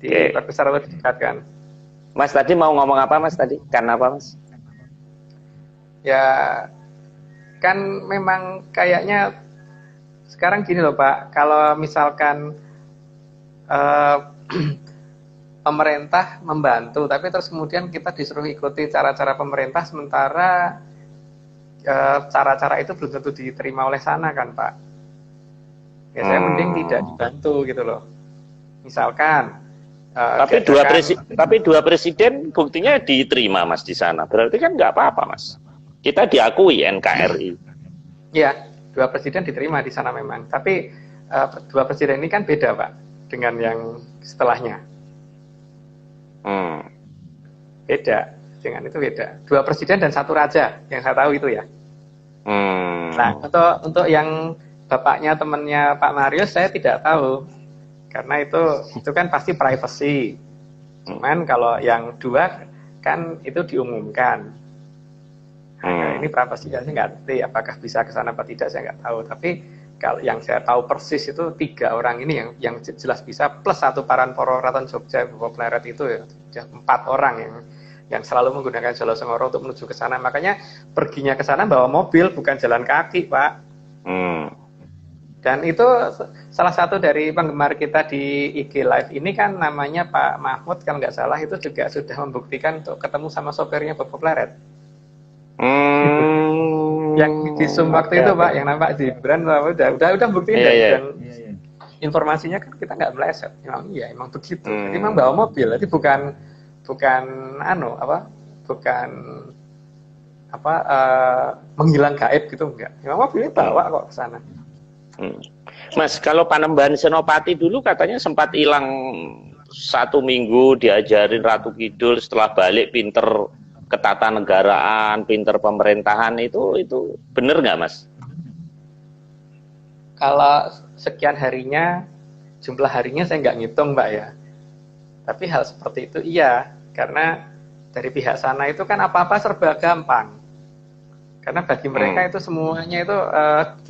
Diperbesar atau didekatkan. Mas tadi mau ngomong apa, Mas tadi? Karena apa, Mas? Ya, kan memang kayaknya sekarang gini loh, Pak. Kalau misalkan pemerintah membantu, tapi terus kemudian kita disuruh ikuti cara-cara pemerintah, sementara cara-cara itu belum tentu diterima oleh sana kan, Pak. Ya saya mending tidak dibantu gitu loh. Misalkan tapi dua presiden buktinya diterima, Mas, di sana. Berarti kan nggak apa-apa, Mas. Kita diakui NKRI. Ya, 2 presiden diterima di sana memang. Tapi 2 presiden ini kan beda, Pak, dengan yang setelahnya. Beda. Dengan itu beda. 2 presiden dan 1 raja yang saya tahu itu ya. Nah, untuk yang bapaknya temannya Pak Marius saya tidak tahu. Karena itu kan pasti privacy. Cuman kalau yang 2 kan itu diumumkan. Nah, ini privacy saya nggak ngerti apakah bisa ke sana apa tidak saya nggak tahu. Tapi kalau yang saya tahu persis itu 3 orang ini yang jelas bisa plus 1 Paranporo Raton Jogja Bapak Pleret itu ya 4 orang yang selalu menggunakan Jalur Sengoro untuk menuju ke sana. Makanya perginya ke sana bawa mobil, bukan jalan kaki, Pak. Dan itu salah satu dari penggemar kita di IG Live ini kan namanya Pak Mahmud, kalau nggak salah itu juga sudah membuktikan untuk ketemu sama sopirnya Bapak Pleret. Yang di Zoom waktu itu, Pak, yang nampak Gibran udah buktiin dan informasinya kan kita nggak meleset. Emang begitu. Jadi memang bawa mobil, jadi bukan menghilang gaib gitu, enggak. Memang mobilnya bawa kok ke sana. Mas, kalau Panembahan Senopati dulu katanya sempat hilang 1 minggu, diajarin Ratu Kidul, setelah balik pinter ketatanegaraan, pinter pemerintahan, itu bener nggak, Mas? Kalau sekian harinya, jumlah harinya saya nggak ngitung, Mbak ya. Tapi hal seperti itu iya, karena dari pihak sana itu kan apa-apa serba gampang. Karena bagi mereka itu semuanya itu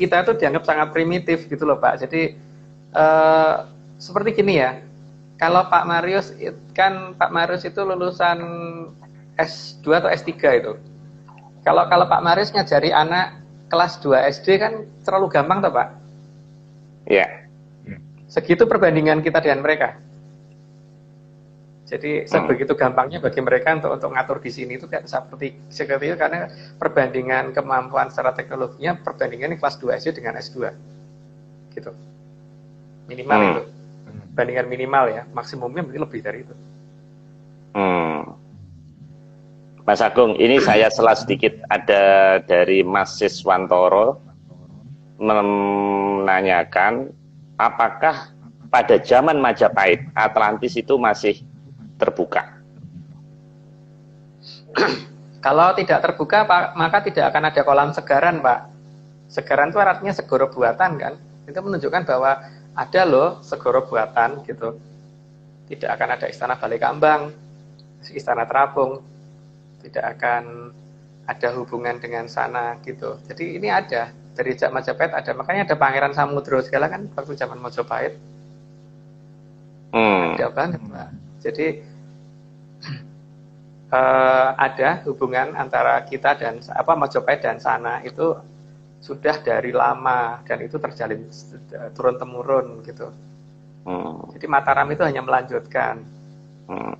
kita itu dianggap sangat primitif gitu loh, Pak. Jadi seperti gini ya, kalau Pak Marius itu lulusan S2 atau S3 itu. Kalau Pak Marius ngajari anak kelas 2 SD kan terlalu gampang toh, Pak? Iya. Segitu perbandingan kita dengan mereka. Jadi sebegitu gampangnya bagi mereka untuk ngatur di sini itu kayak seperti itu karena perbandingan kemampuan secara teknologinya perbandingannya kelas 2 SD dengan S2. Gitu. Minimal itu. Bandingan minimal ya, maksimumnya mungkin lebih dari itu. Mas Agung, ini saya sela sedikit, ada dari Mas Siswantoro menanyakan apakah pada zaman Majapahit Atlantis itu masih terbuka? Kalau tidak terbuka, Pak, maka tidak akan ada kolam segaran, Pak. Segaran itu artinya segoro buatan kan? Itu menunjukkan bahwa ada loh segoro buatan gitu. Tidak akan ada istana Balai Kambang, istana Terapung, tidak akan ada hubungan dengan sana gitu. Jadi ini ada dari zaman Majapahit ada, makanya ada Pangeran Samudro segala kan waktu zaman Majapahit. Ada banget, Pak. Jadi ada hubungan antara kita dan Majapahit dan sana itu sudah dari lama dan itu terjalin turun temurun gitu. Jadi Mataram itu hanya melanjutkan.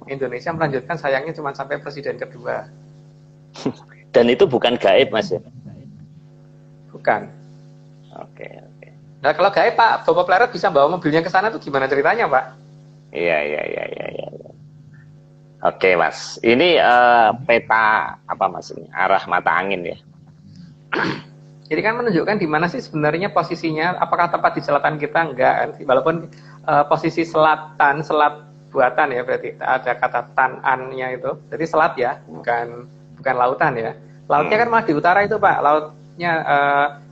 Indonesia melanjutkan sayangnya cuma sampai presiden kedua. Dan itu bukan gaib, Mas ya? Bukan. Oke. Nah kalau gaib, Pak, Bapak Pleret bisa bawa mobilnya ke sana tuh gimana ceritanya, Pak? Iya. Oke, Mas. Ini peta apa, Mas, ini? Arah mata angin ya. Jadi kan menunjukkan di mana sih sebenarnya posisinya, apakah tepat di selatan kita? Enggak kan? Walaupun posisi selat buatan ya, berarti ada kata tanannya itu. Jadi selat ya, bukan lautan ya. Lautnya kan malah di utara itu, Pak. Lautnya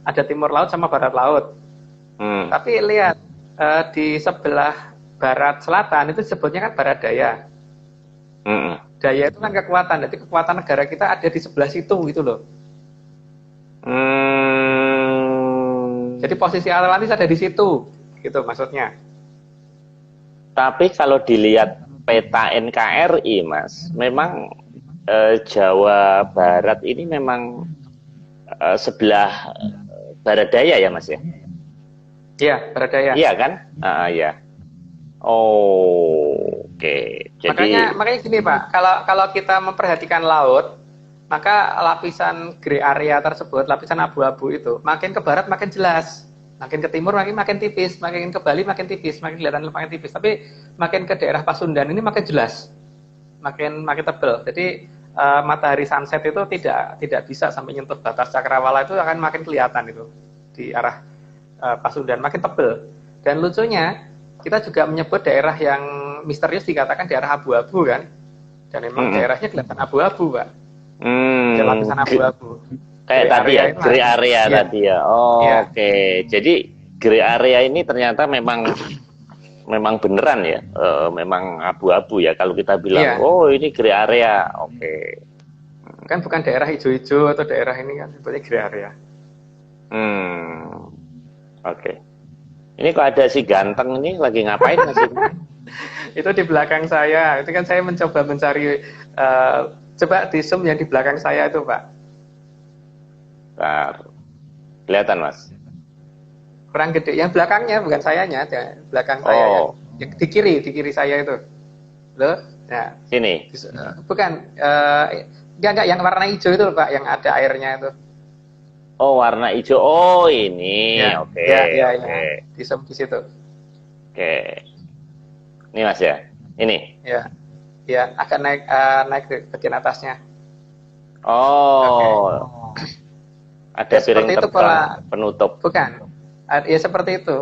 ada timur laut sama barat laut. Tapi lihat di sebelah barat selatan itu disebutnya kan barat daya. Daya itu kan kekuatan. Jadi kekuatan negara kita ada di sebelah situ gitu loh. Jadi posisi Atlantis ada di situ, gitu maksudnya. Tapi kalau dilihat peta NKRI, Mas, memang Jawa Barat ini memang sebelah barat daya ya, Mas ya? Iya, barat daya. Iya kan? Iya. Oke. Jadi makanya gini, Pak, kalau kita memperhatikan laut, maka lapisan grey area tersebut, lapisan abu-abu itu, makin ke barat makin jelas, makin ke timur makin tipis, makin ke Bali makin tipis, makin kelihatan makin tipis. Tapi makin ke daerah Pasundan ini makin jelas, makin tebal. Jadi matahari sunset itu tidak bisa sampai nyentuh batas cakrawala, itu akan makin kelihatan itu di arah Pasundan, makin tebal. Dan lucunya kita juga menyebut daerah yang misterius dikatakan daerah abu-abu kan. Dan memang daerahnya kelihatan abu-abu, Pak. Ada lapisan Ge- abu-abu. Kayak Grey tadi area ya, itu grey area iya, tadi ya. Oh, iya, oke. Jadi grey area ini ternyata memang beneran ya, memang abu-abu ya. Kalau kita bilang, iya. oh ini grey area, oke. Kan bukan daerah hijau-hijau atau daerah ini kan sebetulnya grey area. Hmm, oke. Ini kok ada si ganteng ini lagi ngapain Mas ini? Itu di belakang saya. Itu kan saya mencoba mencari coba di zoom yang di belakang saya itu, Pak. Bentar. Kelihatan Mas? Kurang gede. Yang belakangnya bukan sayanya, belakang saya yang di kiri saya itu. Loh, ya. Sini. Bukan enggak yang warna hijau itu, Pak, yang ada airnya itu. Oh, warna hijau. Oh, ini. Ya, Oke. ya. Oke. Di zoom di situ. Oke. Ini Mas ya. Ini. Ya. Ya, agak naik ke bagian atasnya. Oh. Ada Ya, piring seperti itu terbang penutup. Bukan. Ya seperti itu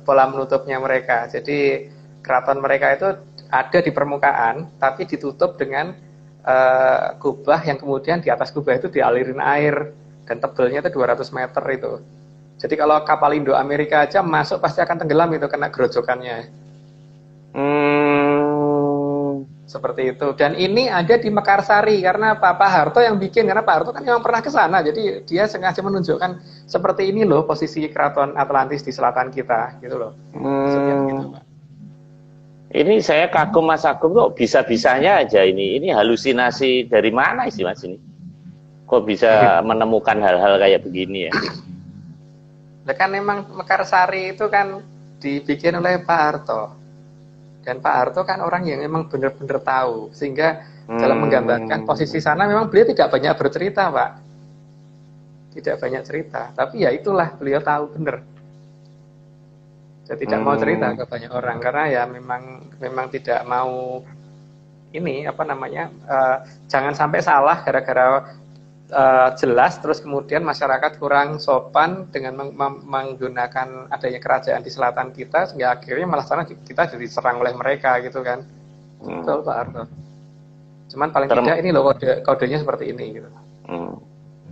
pola menutupnya mereka. Jadi keraton mereka itu ada di permukaan, tapi ditutup dengan kubah yang kemudian di atas kubah itu dialirin air dan tebelnya itu 200 meter itu. Jadi kalau kapal Indo Amerika aja masuk pasti akan tenggelam itu kena gerojokannya. Seperti itu. Dan ini ada di Mekarsari karena Pak Harto yang bikin, karena Pak Harto kan memang pernah ke sana, jadi dia sengaja menunjukkan seperti ini loh posisi keraton Atlantis di selatan kita, gitu loh. Maksudnya begitu, Pak. Ini saya kagum Mas Agung kok bisa-bisanya aja ini. Ini halusinasi dari mana sih Mas ini? Kok bisa menemukan hal-hal kayak begini ya? Nah, kan memang Mekarsari itu kan dibikin oleh Pak Harto. Dan Pak Harto kan orang yang memang benar-benar tahu, sehingga dalam menggambarkan posisi sana memang beliau tidak banyak bercerita, Pak. Tidak banyak cerita, tapi ya itulah beliau tahu benar. Saya tidak mau cerita ke banyak orang karena ya memang tidak mau ini apa namanya jangan sampai salah gara-gara jelas terus kemudian masyarakat kurang sopan dengan menggunakan adanya kerajaan di selatan kita sehingga akhirnya malah sana kita jadi diserang oleh mereka gitu kan. Betul Pak Arto. Cuman paling tidak ini loh kodenya seperti ini gitu.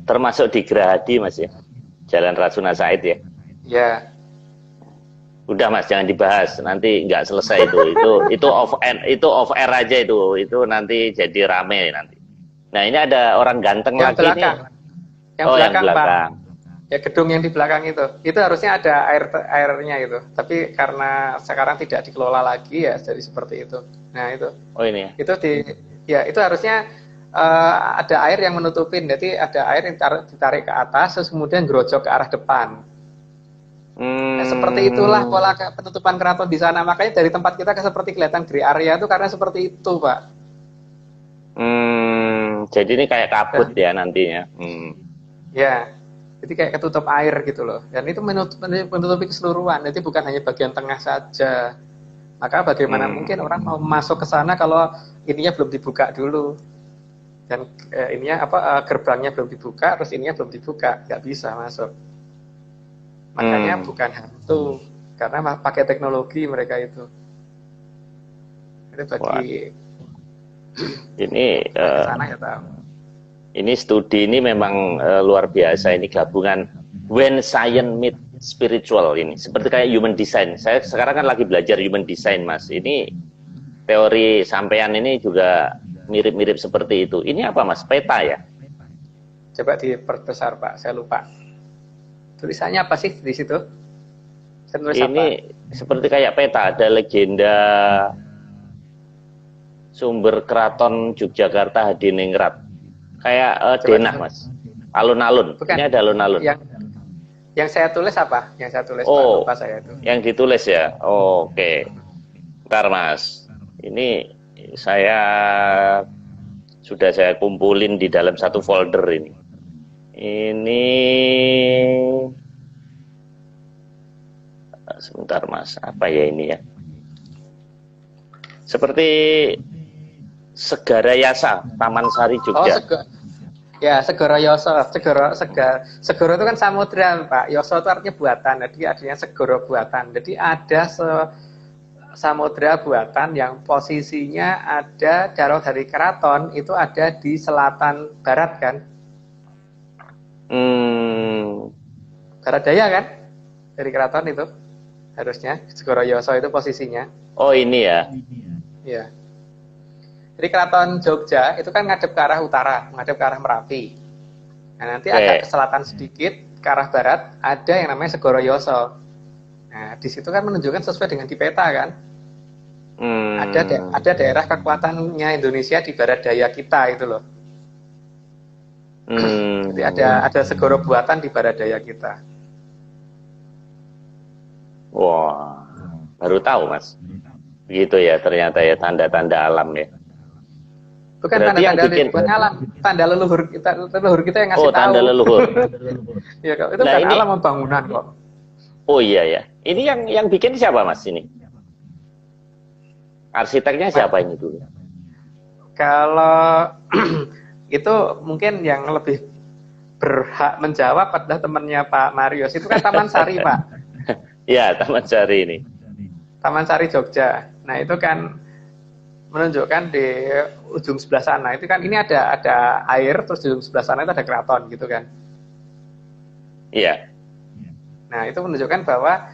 Termasuk di Gerahadi Mas ya, Jalan Rasuna Said ya. Ya. Udah Mas, jangan dibahas, nanti nggak selesai itu off air aja itu nanti jadi rame nanti. Nah ini ada orang ganteng yang lagi belakang. nih. Yang belakang, yang belakang. Pak. Ya gedung yang di belakang itu harusnya ada airnya itu. Tapi karena sekarang tidak dikelola lagi ya jadi seperti itu. Nah itu. Oh ini. Itu harusnya ada air yang menutupin. Jadi ada air yang ditarik ke atas terus kemudian gerojok ke arah depan. Nah, seperti itulah pola penutupan keraton di sana. Makanya dari tempat kita seperti kelihatan grey area itu karena seperti itu, Pak. Jadi ini kayak kabut ya nantinya. Ya, jadi kayak ketutup air gitu loh. Dan itu menutupi keseluruhan. Jadi bukan hanya bagian tengah saja. Maka bagaimana mungkin orang mau masuk ke sana kalau ininya belum dibuka dulu. Dan gerbangnya belum dibuka, terus ininya belum dibuka, nggak bisa masuk. Makanya bukan hantu, karena pakai teknologi mereka itu. Itu bagi ini sana ya tahu. Ini studi ini memang luar biasa, ini gabungan when science meet spiritual ini seperti kayak human design. Saya sekarang kan lagi belajar human design Mas. Ini teori sampean ini juga mirip-mirip seperti itu. Ini apa Mas? Peta ya? Coba diperbesar Pak, saya lupa. Tulisannya apa sih di situ? Saya tulis ini apa? Seperti kayak peta, ada legenda sumber keraton Yogyakarta Hadiningrat. Kayak denah Mas. Alun-alun. Ini ada alun-alun. Yang saya tulis apa? Yang saya tulis Pak, lupa saya itu. Yang ditulis ya. Oke. Bentar Mas. Ini sudah saya kumpulin di dalam satu folder ini. Ini sebentar Mas, apa ya ini ya? Seperti Segara Yasa, Taman Sari Jogja. Segara Yasa, Segara itu kan samudra Pak. Yasa itu artinya buatan, jadi artinya segara buatan. Jadi ada samudra buatan yang posisinya ada jauh dari keraton, itu ada di selatan barat kan? Barat daya kan? Dari keraton itu harusnya Segoro Yoso itu posisinya. Oh ini ya. Iya. Jadi keraton Jogja itu kan ngadep ke arah utara, ngadep ke arah Merapi. Nah, nanti agak ke selatan sedikit, ke arah barat, ada yang namanya Segoro Yoso. Nah, di situ kan menunjukkan sesuai dengan di peta kan. Ada daerah kekuatannya Indonesia di barat daya kita itu loh. Jadi ada segoro buatan di barat daya kita. Wah, baru tahu Mas. Begitu ya ternyata ya tanda-tanda alam ya. Bukan tanda-tanda alam, tanda leluhur kita yang ngasih tahu. Tanda leluhur. Ya, itu nah, bukan alam pembangunan kok. Oh iya ya. Ini yang bikin siapa Mas ini? Arsiteknya siapa ini dulu? Kalau itu mungkin yang lebih berhak menjawab adalah temannya Pak Marius. Itu kan Taman Sari, Pak. Ya, Taman Sari ini. Taman Sari Jogja. Nah, itu kan menunjukkan di ujung sebelah sana. Itu kan ini ada air, terus di ujung sebelah sana itu ada keraton gitu kan. Iya. Nah, itu menunjukkan bahwa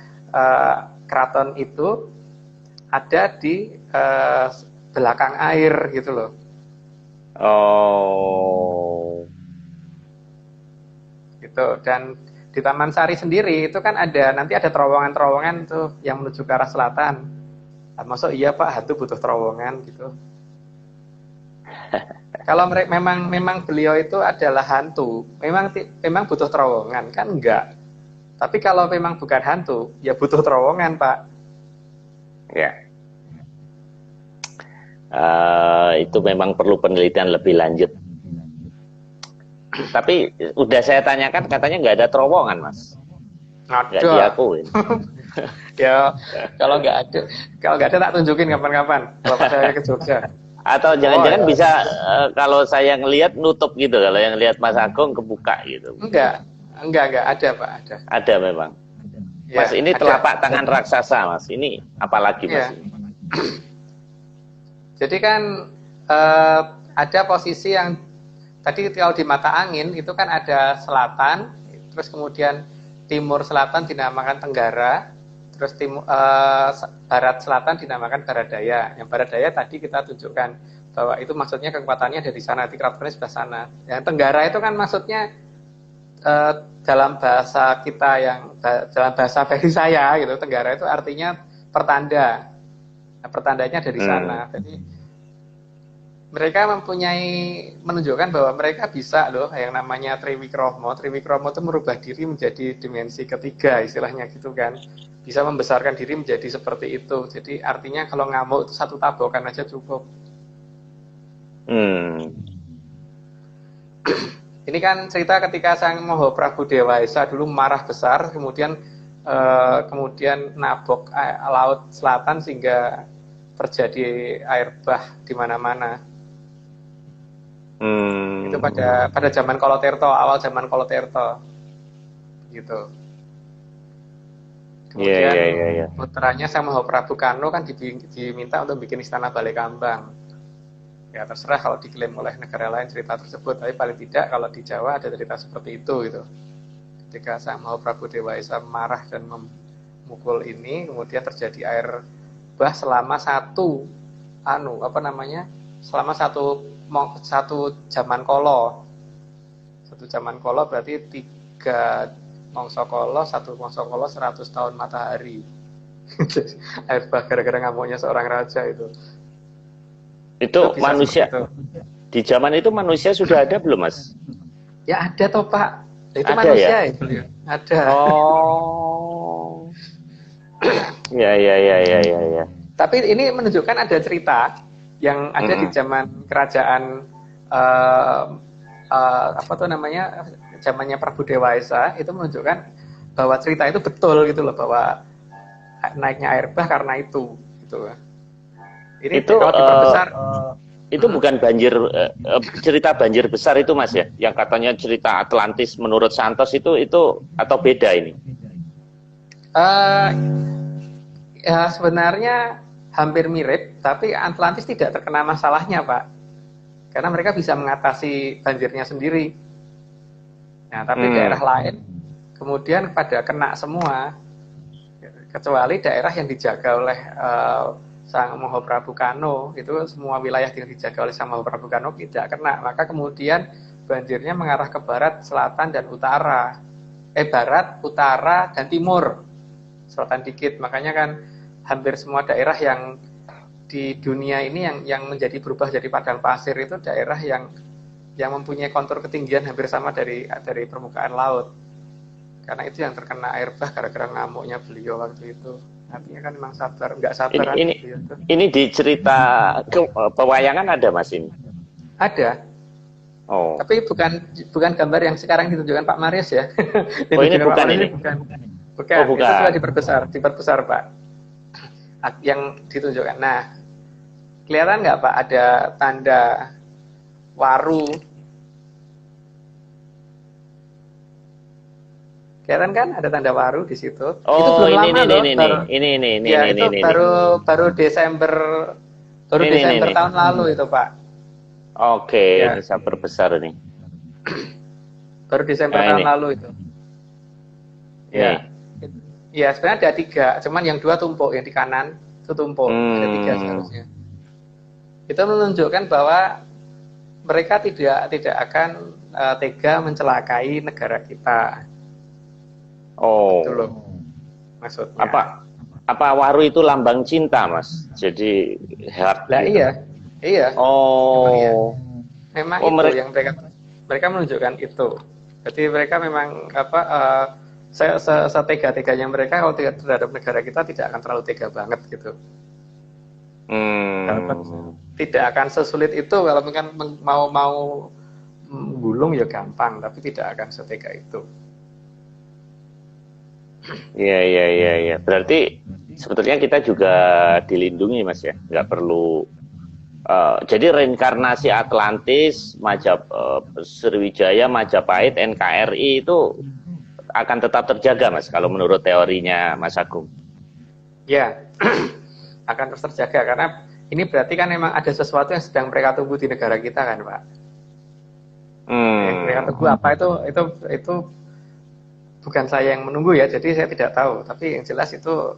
keraton itu ada di belakang air gitu loh. Oh. Gitu. Dan di Taman Sari sendiri itu kan nanti ada terowongan-terowongan tuh yang menuju ke arah selatan. Nah, maksud iya Pak, hantu butuh terowongan gitu. Kalau memang beliau itu adalah hantu, memang butuh terowongan kan enggak. Tapi kalau memang bukan hantu, ya butuh terowongan, Pak. Ya. Itu memang perlu penelitian lebih lanjut. Tapi udah saya tanyakan, katanya nggak ada terowongan, Mas. Nggak diakuin. Ya, kalau nggak ada tak tunjukin kapan-kapan. Kalau saya ke Jogja. Atau jangan-jangan bisa kalau saya ngelihat nutup gitu, kalau yang lihat Mas Agung kebuka gitu. Enggak, ada Pak, ada. Ada memang. Ya, Mas, ini telapak tangan raksasa, Mas. Ini apalagi, Mas? Ya. Jadi kan ada posisi yang tadi kalau di mata angin itu kan ada selatan, terus kemudian timur selatan dinamakan Tenggara, terus barat selatan dinamakan Barat Daya. Yang Barat Daya tadi kita tunjukkan bahwa itu maksudnya kekuatannya dari sana, di keratonnya sebelah sana. Yang Tenggara itu kan maksudnya dalam bahasa kita dalam bahasa versi saya gitu, Tenggara itu artinya pertanda. Nah, pertandanya dari sana. Jadi mereka menunjukkan bahwa mereka bisa loh yang namanya Triwikromo. Triwikromo itu merubah diri menjadi dimensi ketiga istilahnya gitu kan. Bisa membesarkan diri menjadi seperti itu. Jadi artinya kalau ngamuk itu satu tabokan aja cukup. Ini kan cerita ketika Sang Moho Prabu Dewa Esa dulu marah besar, kemudian nabok laut selatan sehingga terjadi air bah di mana-mana. Itu pada zaman Kolotirto, awal zaman Kolotirto, gitu. Kemudian putranya Sang Moho Prabu Kano kan diminta untuk bikin istana Balai Kambang. Ya terserah kalau diklaim oleh negara lain cerita tersebut, tapi paling tidak kalau di Jawa ada cerita seperti itu gitu. Ketika Sang Moho Prabu Dewa Esa marah dan memukul ini, kemudian terjadi air bah selama selama satu zaman kolo. Satu zaman kolo berarti 3 mangsa kolo, 1 mangsa kolo 100 tahun matahari. Air bah gara-gara ngamuknya seorang raja itu. Itu manusia di zaman itu manusia sudah ada belum, Mas? Ya ada toh Pak. Itu ada, manusia ya? Itu ada. Oh. Ya. Tapi ini menunjukkan ada cerita yang ada di zaman kerajaan zamannya Prabu Dewa Esa, itu menunjukkan bahwa cerita itu betul gitu loh, bahwa naiknya air bah karena itu gitu. Ini itu kalau diperbesar itu bukan banjir cerita banjir besar itu Mas ya, yang katanya cerita Atlantis menurut Santos itu atau beda ini? Ya sebenarnya hampir mirip, tapi Atlantis tidak terkena masalahnya, Pak. Karena mereka bisa mengatasi banjirnya sendiri. Nah, tapi daerah lain kemudian pada kena semua, kecuali daerah yang dijaga oleh Sang Mahaprabu Kano, itu semua wilayah yang dijaga oleh Sang Mahaprabu Kano tidak kena. Maka kemudian banjirnya mengarah ke barat, selatan, dan utara. Barat, utara, dan timur. Selatan dikit. Makanya kan hampir semua daerah yang di dunia ini yang menjadi berubah jadi padang pasir itu daerah yang mempunyai kontur ketinggian hampir sama dari permukaan laut. Karena itu yang terkena air bah gara-gara ngamuknya beliau waktu itu. Artinya kan memang nggak sabar. Ini di cerita pewayangan ada, Mas, ini? Ada. Oh. Tapi bukan gambar yang sekarang ditunjukkan Pak Marius ya. Oh, ini bukan ini? Bukan. Itu sudah diperbesar Pak. Yang ditunjukkan. Nah, kelihatan nggak Pak ada tanda waru? Kelihatan kan ada tanda waru di situ. Oh, itu belum lama loh. Ini. Baru Desember tahun lalu itu Pak. Oke, ini saya perbesar ini. Baru Desember tahun lalu itu. Ya. Ya, sebenarnya ada 3, cuman yang 2 tumpuk, yang di kanan itu tumpuk, ada 3 seharusnya. Itu menunjukkan bahwa mereka tidak akan tega mencelakai negara kita. Oh. Itu loh maksudnya. Apa waru itu lambang cinta, Mas? Jadi heart. Lah gitu. Iya. Oh. Memang itu yang mereka menunjukkan itu. Jadi mereka memang setega-teganya mereka kalau terhadap negara kita tidak akan terlalu tega banget gitu. Tidak akan sesulit itu kalau mungkin mau gulung ya gampang, tapi tidak akan setega itu. Iya. Berarti sebetulnya kita juga dilindungi, Mas ya, nggak perlu. Jadi reinkarnasi Atlantis, Sriwijaya, Majapahit, NKRI itu akan tetap terjaga, Mas, kalau menurut teorinya Mas Agung. Ya, akan terus terjaga karena ini berarti kan memang ada sesuatu yang sedang mereka tunggu di negara kita kan, Pak. Mereka tunggu apa itu bukan saya yang menunggu ya, jadi saya tidak tahu. Tapi yang jelas itu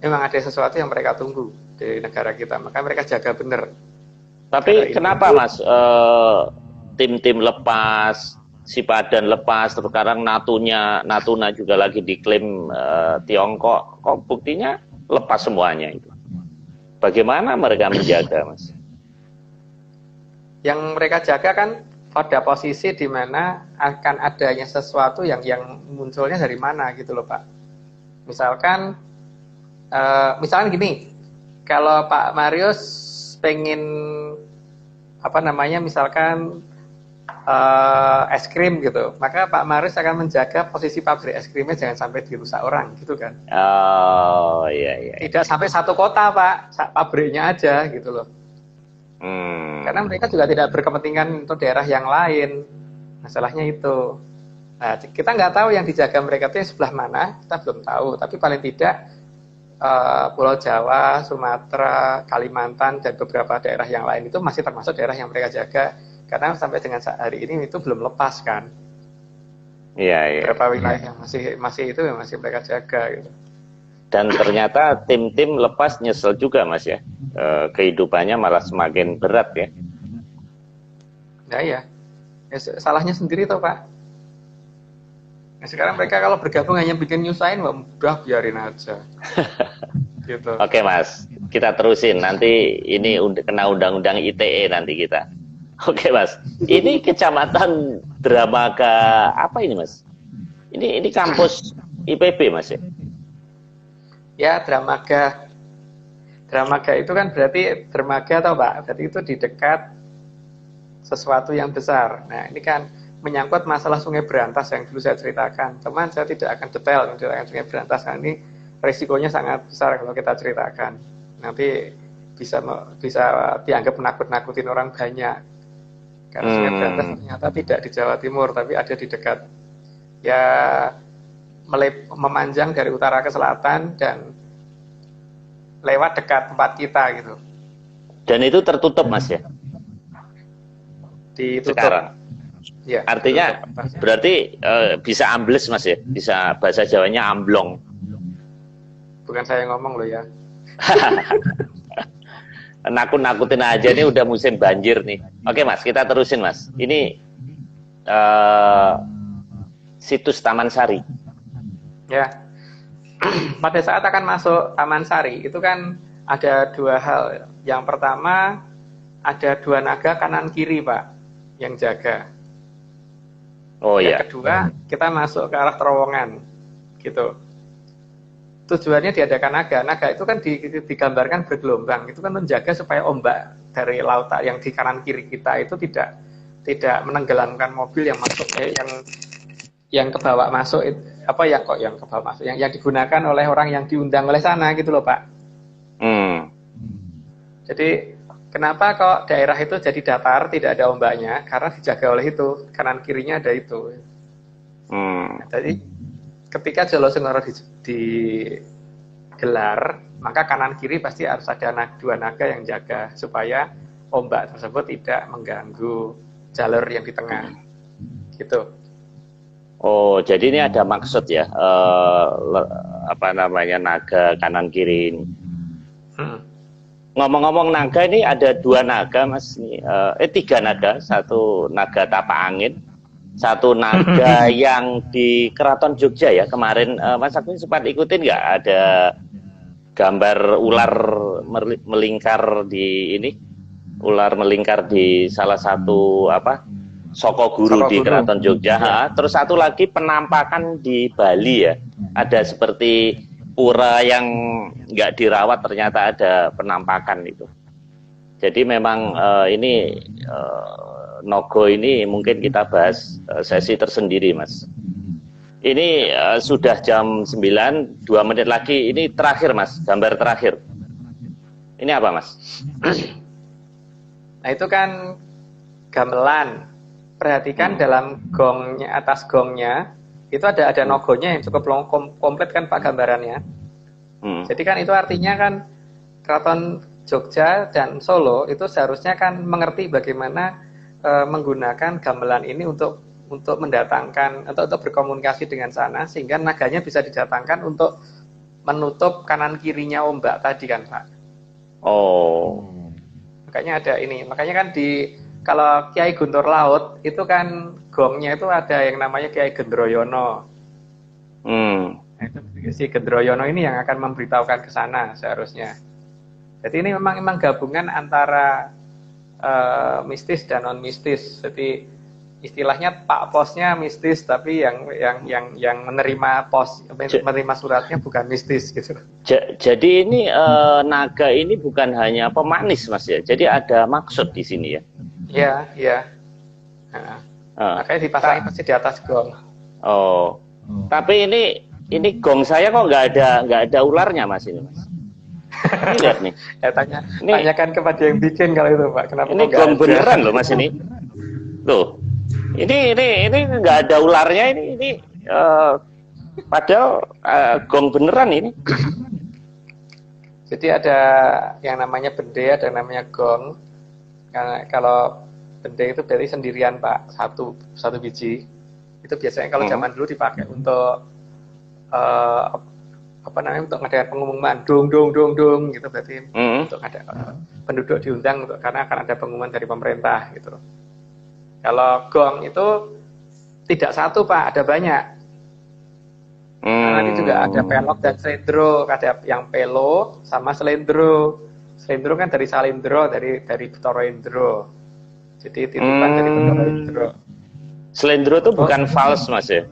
memang ada sesuatu yang mereka tunggu di negara kita, maka mereka jaga benar. Tapi kenapa Mas tim-tim lepas, Sipadan lepas, terus sekarang Natuna juga lagi diklaim Tiongkok, kok buktinya lepas semuanya itu? Bagaimana mereka menjaga, Mas? Yang mereka jaga kan pada posisi di mana akan adanya sesuatu yang munculnya dari mana gitu loh Pak. Misalkan gini, kalau Pak Marius pengen misalkan es krim gitu, maka Pak Marius akan menjaga posisi pabrik es krimnya jangan sampai dirusak orang gitu kan. Oh iya. Tidak sampai satu kota Pak, pabriknya aja gitu loh. Karena mereka juga tidak berkepentingan untuk daerah yang lain. Masalahnya itu. Nah, kita nggak tahu yang dijaga mereka itu yang sebelah mana, kita belum tahu. Tapi paling tidak Pulau Jawa, Sumatera, Kalimantan, dan beberapa daerah yang lain itu masih termasuk daerah yang mereka jaga. Karena sampai dengan hari ini itu belum lepas kan. Iya. Beberapa wilayah yang masih mereka jaga gitu. Dan ternyata tim-tim lepas nyesel juga Mas ya, kehidupannya malah semakin berat ya. Nah ya, salahnya sendiri toh Pak. Nah, sekarang mereka kalau bergabung hanya bikin nyusahin, udah biarin aja. Gitu. Oke Mas, kita terusin nanti ini kena undang-undang ITE nanti kita. Oke Mas, ini kecamatan Dramaga apa ini Mas? Ini kampus IPB Mas ya? Ya, Dramaga. Dramaga itu kan berarti dermaga atau Pak? Berarti itu di dekat sesuatu yang besar. Nah, ini kan menyangkut masalah Sungai Berantas yang dulu saya ceritakan. Teman, saya tidak akan detail menceritakan Sungai Berantas karena ini risikonya sangat besar kalau kita ceritakan. Nanti bisa dianggap menakut-nakutin orang banyak. Karena Sungai Berantas ternyata tidak di Jawa Timur, tapi ada di dekat. Ya, memanjang dari utara ke selatan dan lewat dekat tempat kita gitu. Dan itu tertutup Mas ya? Ditutup. Sekarang? Ya, artinya ditutup. berarti bisa ambles Mas ya? Bisa bahasa Jawanya amblong. Bukan saya yang ngomong loh ya. Nakut-nakutin aja nih udah musim banjir nih. Oke Mas, kita terusin Mas. Ini situs Taman Sari. Ya. Pada saat akan masuk Taman Sari itu kan ada dua hal. Yang pertama ada dua naga kanan kiri Pak yang jaga. Oh yang iya. kedua kita masuk ke arah terowongan gitu. Tujuannya diadakan naga. Naga itu kan digambarkan bergelombang. Itu kan menjaga supaya ombak dari laut yang di kanan kiri kita itu tidak menenggelamkan mobil yang masuk yang kebawa masuk yang kebawa masuk yang digunakan oleh orang yang diundang oleh sana gitu loh Pak. Jadi kenapa kok daerah itu jadi datar tidak ada ombaknya? Karena dijaga oleh itu, kanan kirinya ada itu. Jadi ketika Jolo Sengoro digelar, maka kanan kiri pasti harus ada dua naga yang jaga supaya ombak tersebut tidak mengganggu jalur yang di tengah. Gitu. Oh, jadi ini ada maksud ya, naga kanan kiri ini. Ngomong-ngomong naga ini ada dua naga Mas, tiga naga, satu naga tapak angin, satu naga yang di Keraton Jogja ya kemarin. Mas Agung sempat ikutin nggak ada gambar ular melingkar di ini, ular melingkar di salah satu Soko Guru di Keraton Jogja. Ya. Terus satu lagi penampakan di Bali ya. Ada seperti pura yang nggak dirawat ternyata ada penampakan itu. Jadi memang ini Nogo ini mungkin kita bahas sesi tersendiri Mas. Ini sudah jam 9, 2 menit lagi. Ini terakhir Mas, gambar terakhir. Ini apa Mas? Nah itu kan gamelan. Perhatikan dalam gongnya, atas gongnya itu ada nogonya yang cukup komplit kan Pak gambarannya. Jadi kan itu artinya kan Keraton Jogja dan Solo itu seharusnya kan mengerti bagaimana menggunakan gamelan ini untuk mendatangkan atau untuk berkomunikasi dengan sana sehingga naganya bisa didatangkan untuk menutup kanan kirinya ombak tadi kan Pak. Oh. Makanya ada ini, makanya kan kalau Kiai Guntur Laut itu kan gongnya itu ada yang namanya Kiai Gendroyono. Nah, itu si Gendroyono ini yang akan memberitahukan ke sana seharusnya. Jadi ini memang gabungan antara mistis dan non mistis. Jadi istilahnya Pak Posnya mistis, tapi yang menerima suratnya bukan mistis gitu. Jadi ini naga ini bukan hanya pemanis Mas ya. Jadi ada maksud di sini ya. Iya. Makanya dipasangin pasti di atas gong. Oh. Tapi ini gong saya kok nggak ada ularnya Mas ini Mas. Ini lihat nih. Tanyakan kepada yang bikin kalau itu Pak. Kenapa ini gong beneran loh Mas ini. Loh. Ini nggak ada ularnya ini padahal gong beneran ini. Jadi ada yang namanya bende, ada yang namanya gong. Karena kalau bende itu berarti sendirian Pak, satu biji. Itu biasanya kalau zaman dulu dipakai untuk untuk ngadakan pengumuman dong gitu, berarti untuk ada penduduk diundang karena akan ada pengumuman dari pemerintah gitu. Kalau gong itu tidak satu Pak, ada banyak. Nanti juga ada pelok dan selendro, ada yang pelo sama selendro. Selendro kan dari salindro, dari Betoro Indro. Jadi titipan dari Betoro Indro. Selendro itu bukan fals Mas ya?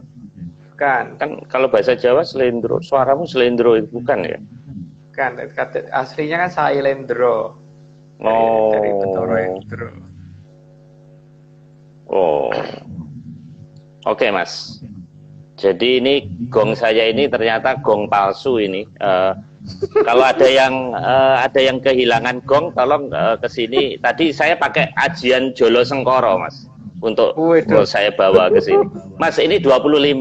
Bukan. Kan kalau bahasa Jawa selendro, suaramu selendro itu bukan ya? Bukan, aslinya kan sailendro. Dari Betoro Indro. Oh. Oke Mas. Jadi ini gong saya ini ternyata gong palsu ini. Kalau ada yang kehilangan gong, tolong ke sini. Tadi saya pakai ajian Jolo Sengkoro, Mas, untuk saya bawa ke sini. Mas, ini 25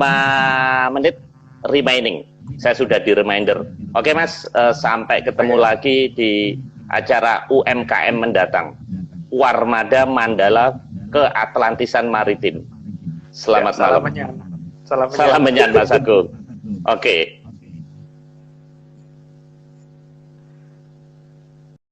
menit remaining. saya sudah di reminder. Oke Mas, sampai ketemu lagi di acara UMKM mendatang. Warmada Mandala ke Atlantisan Maritim. Selamat malam. Salam menyan Mas Agung. Oke.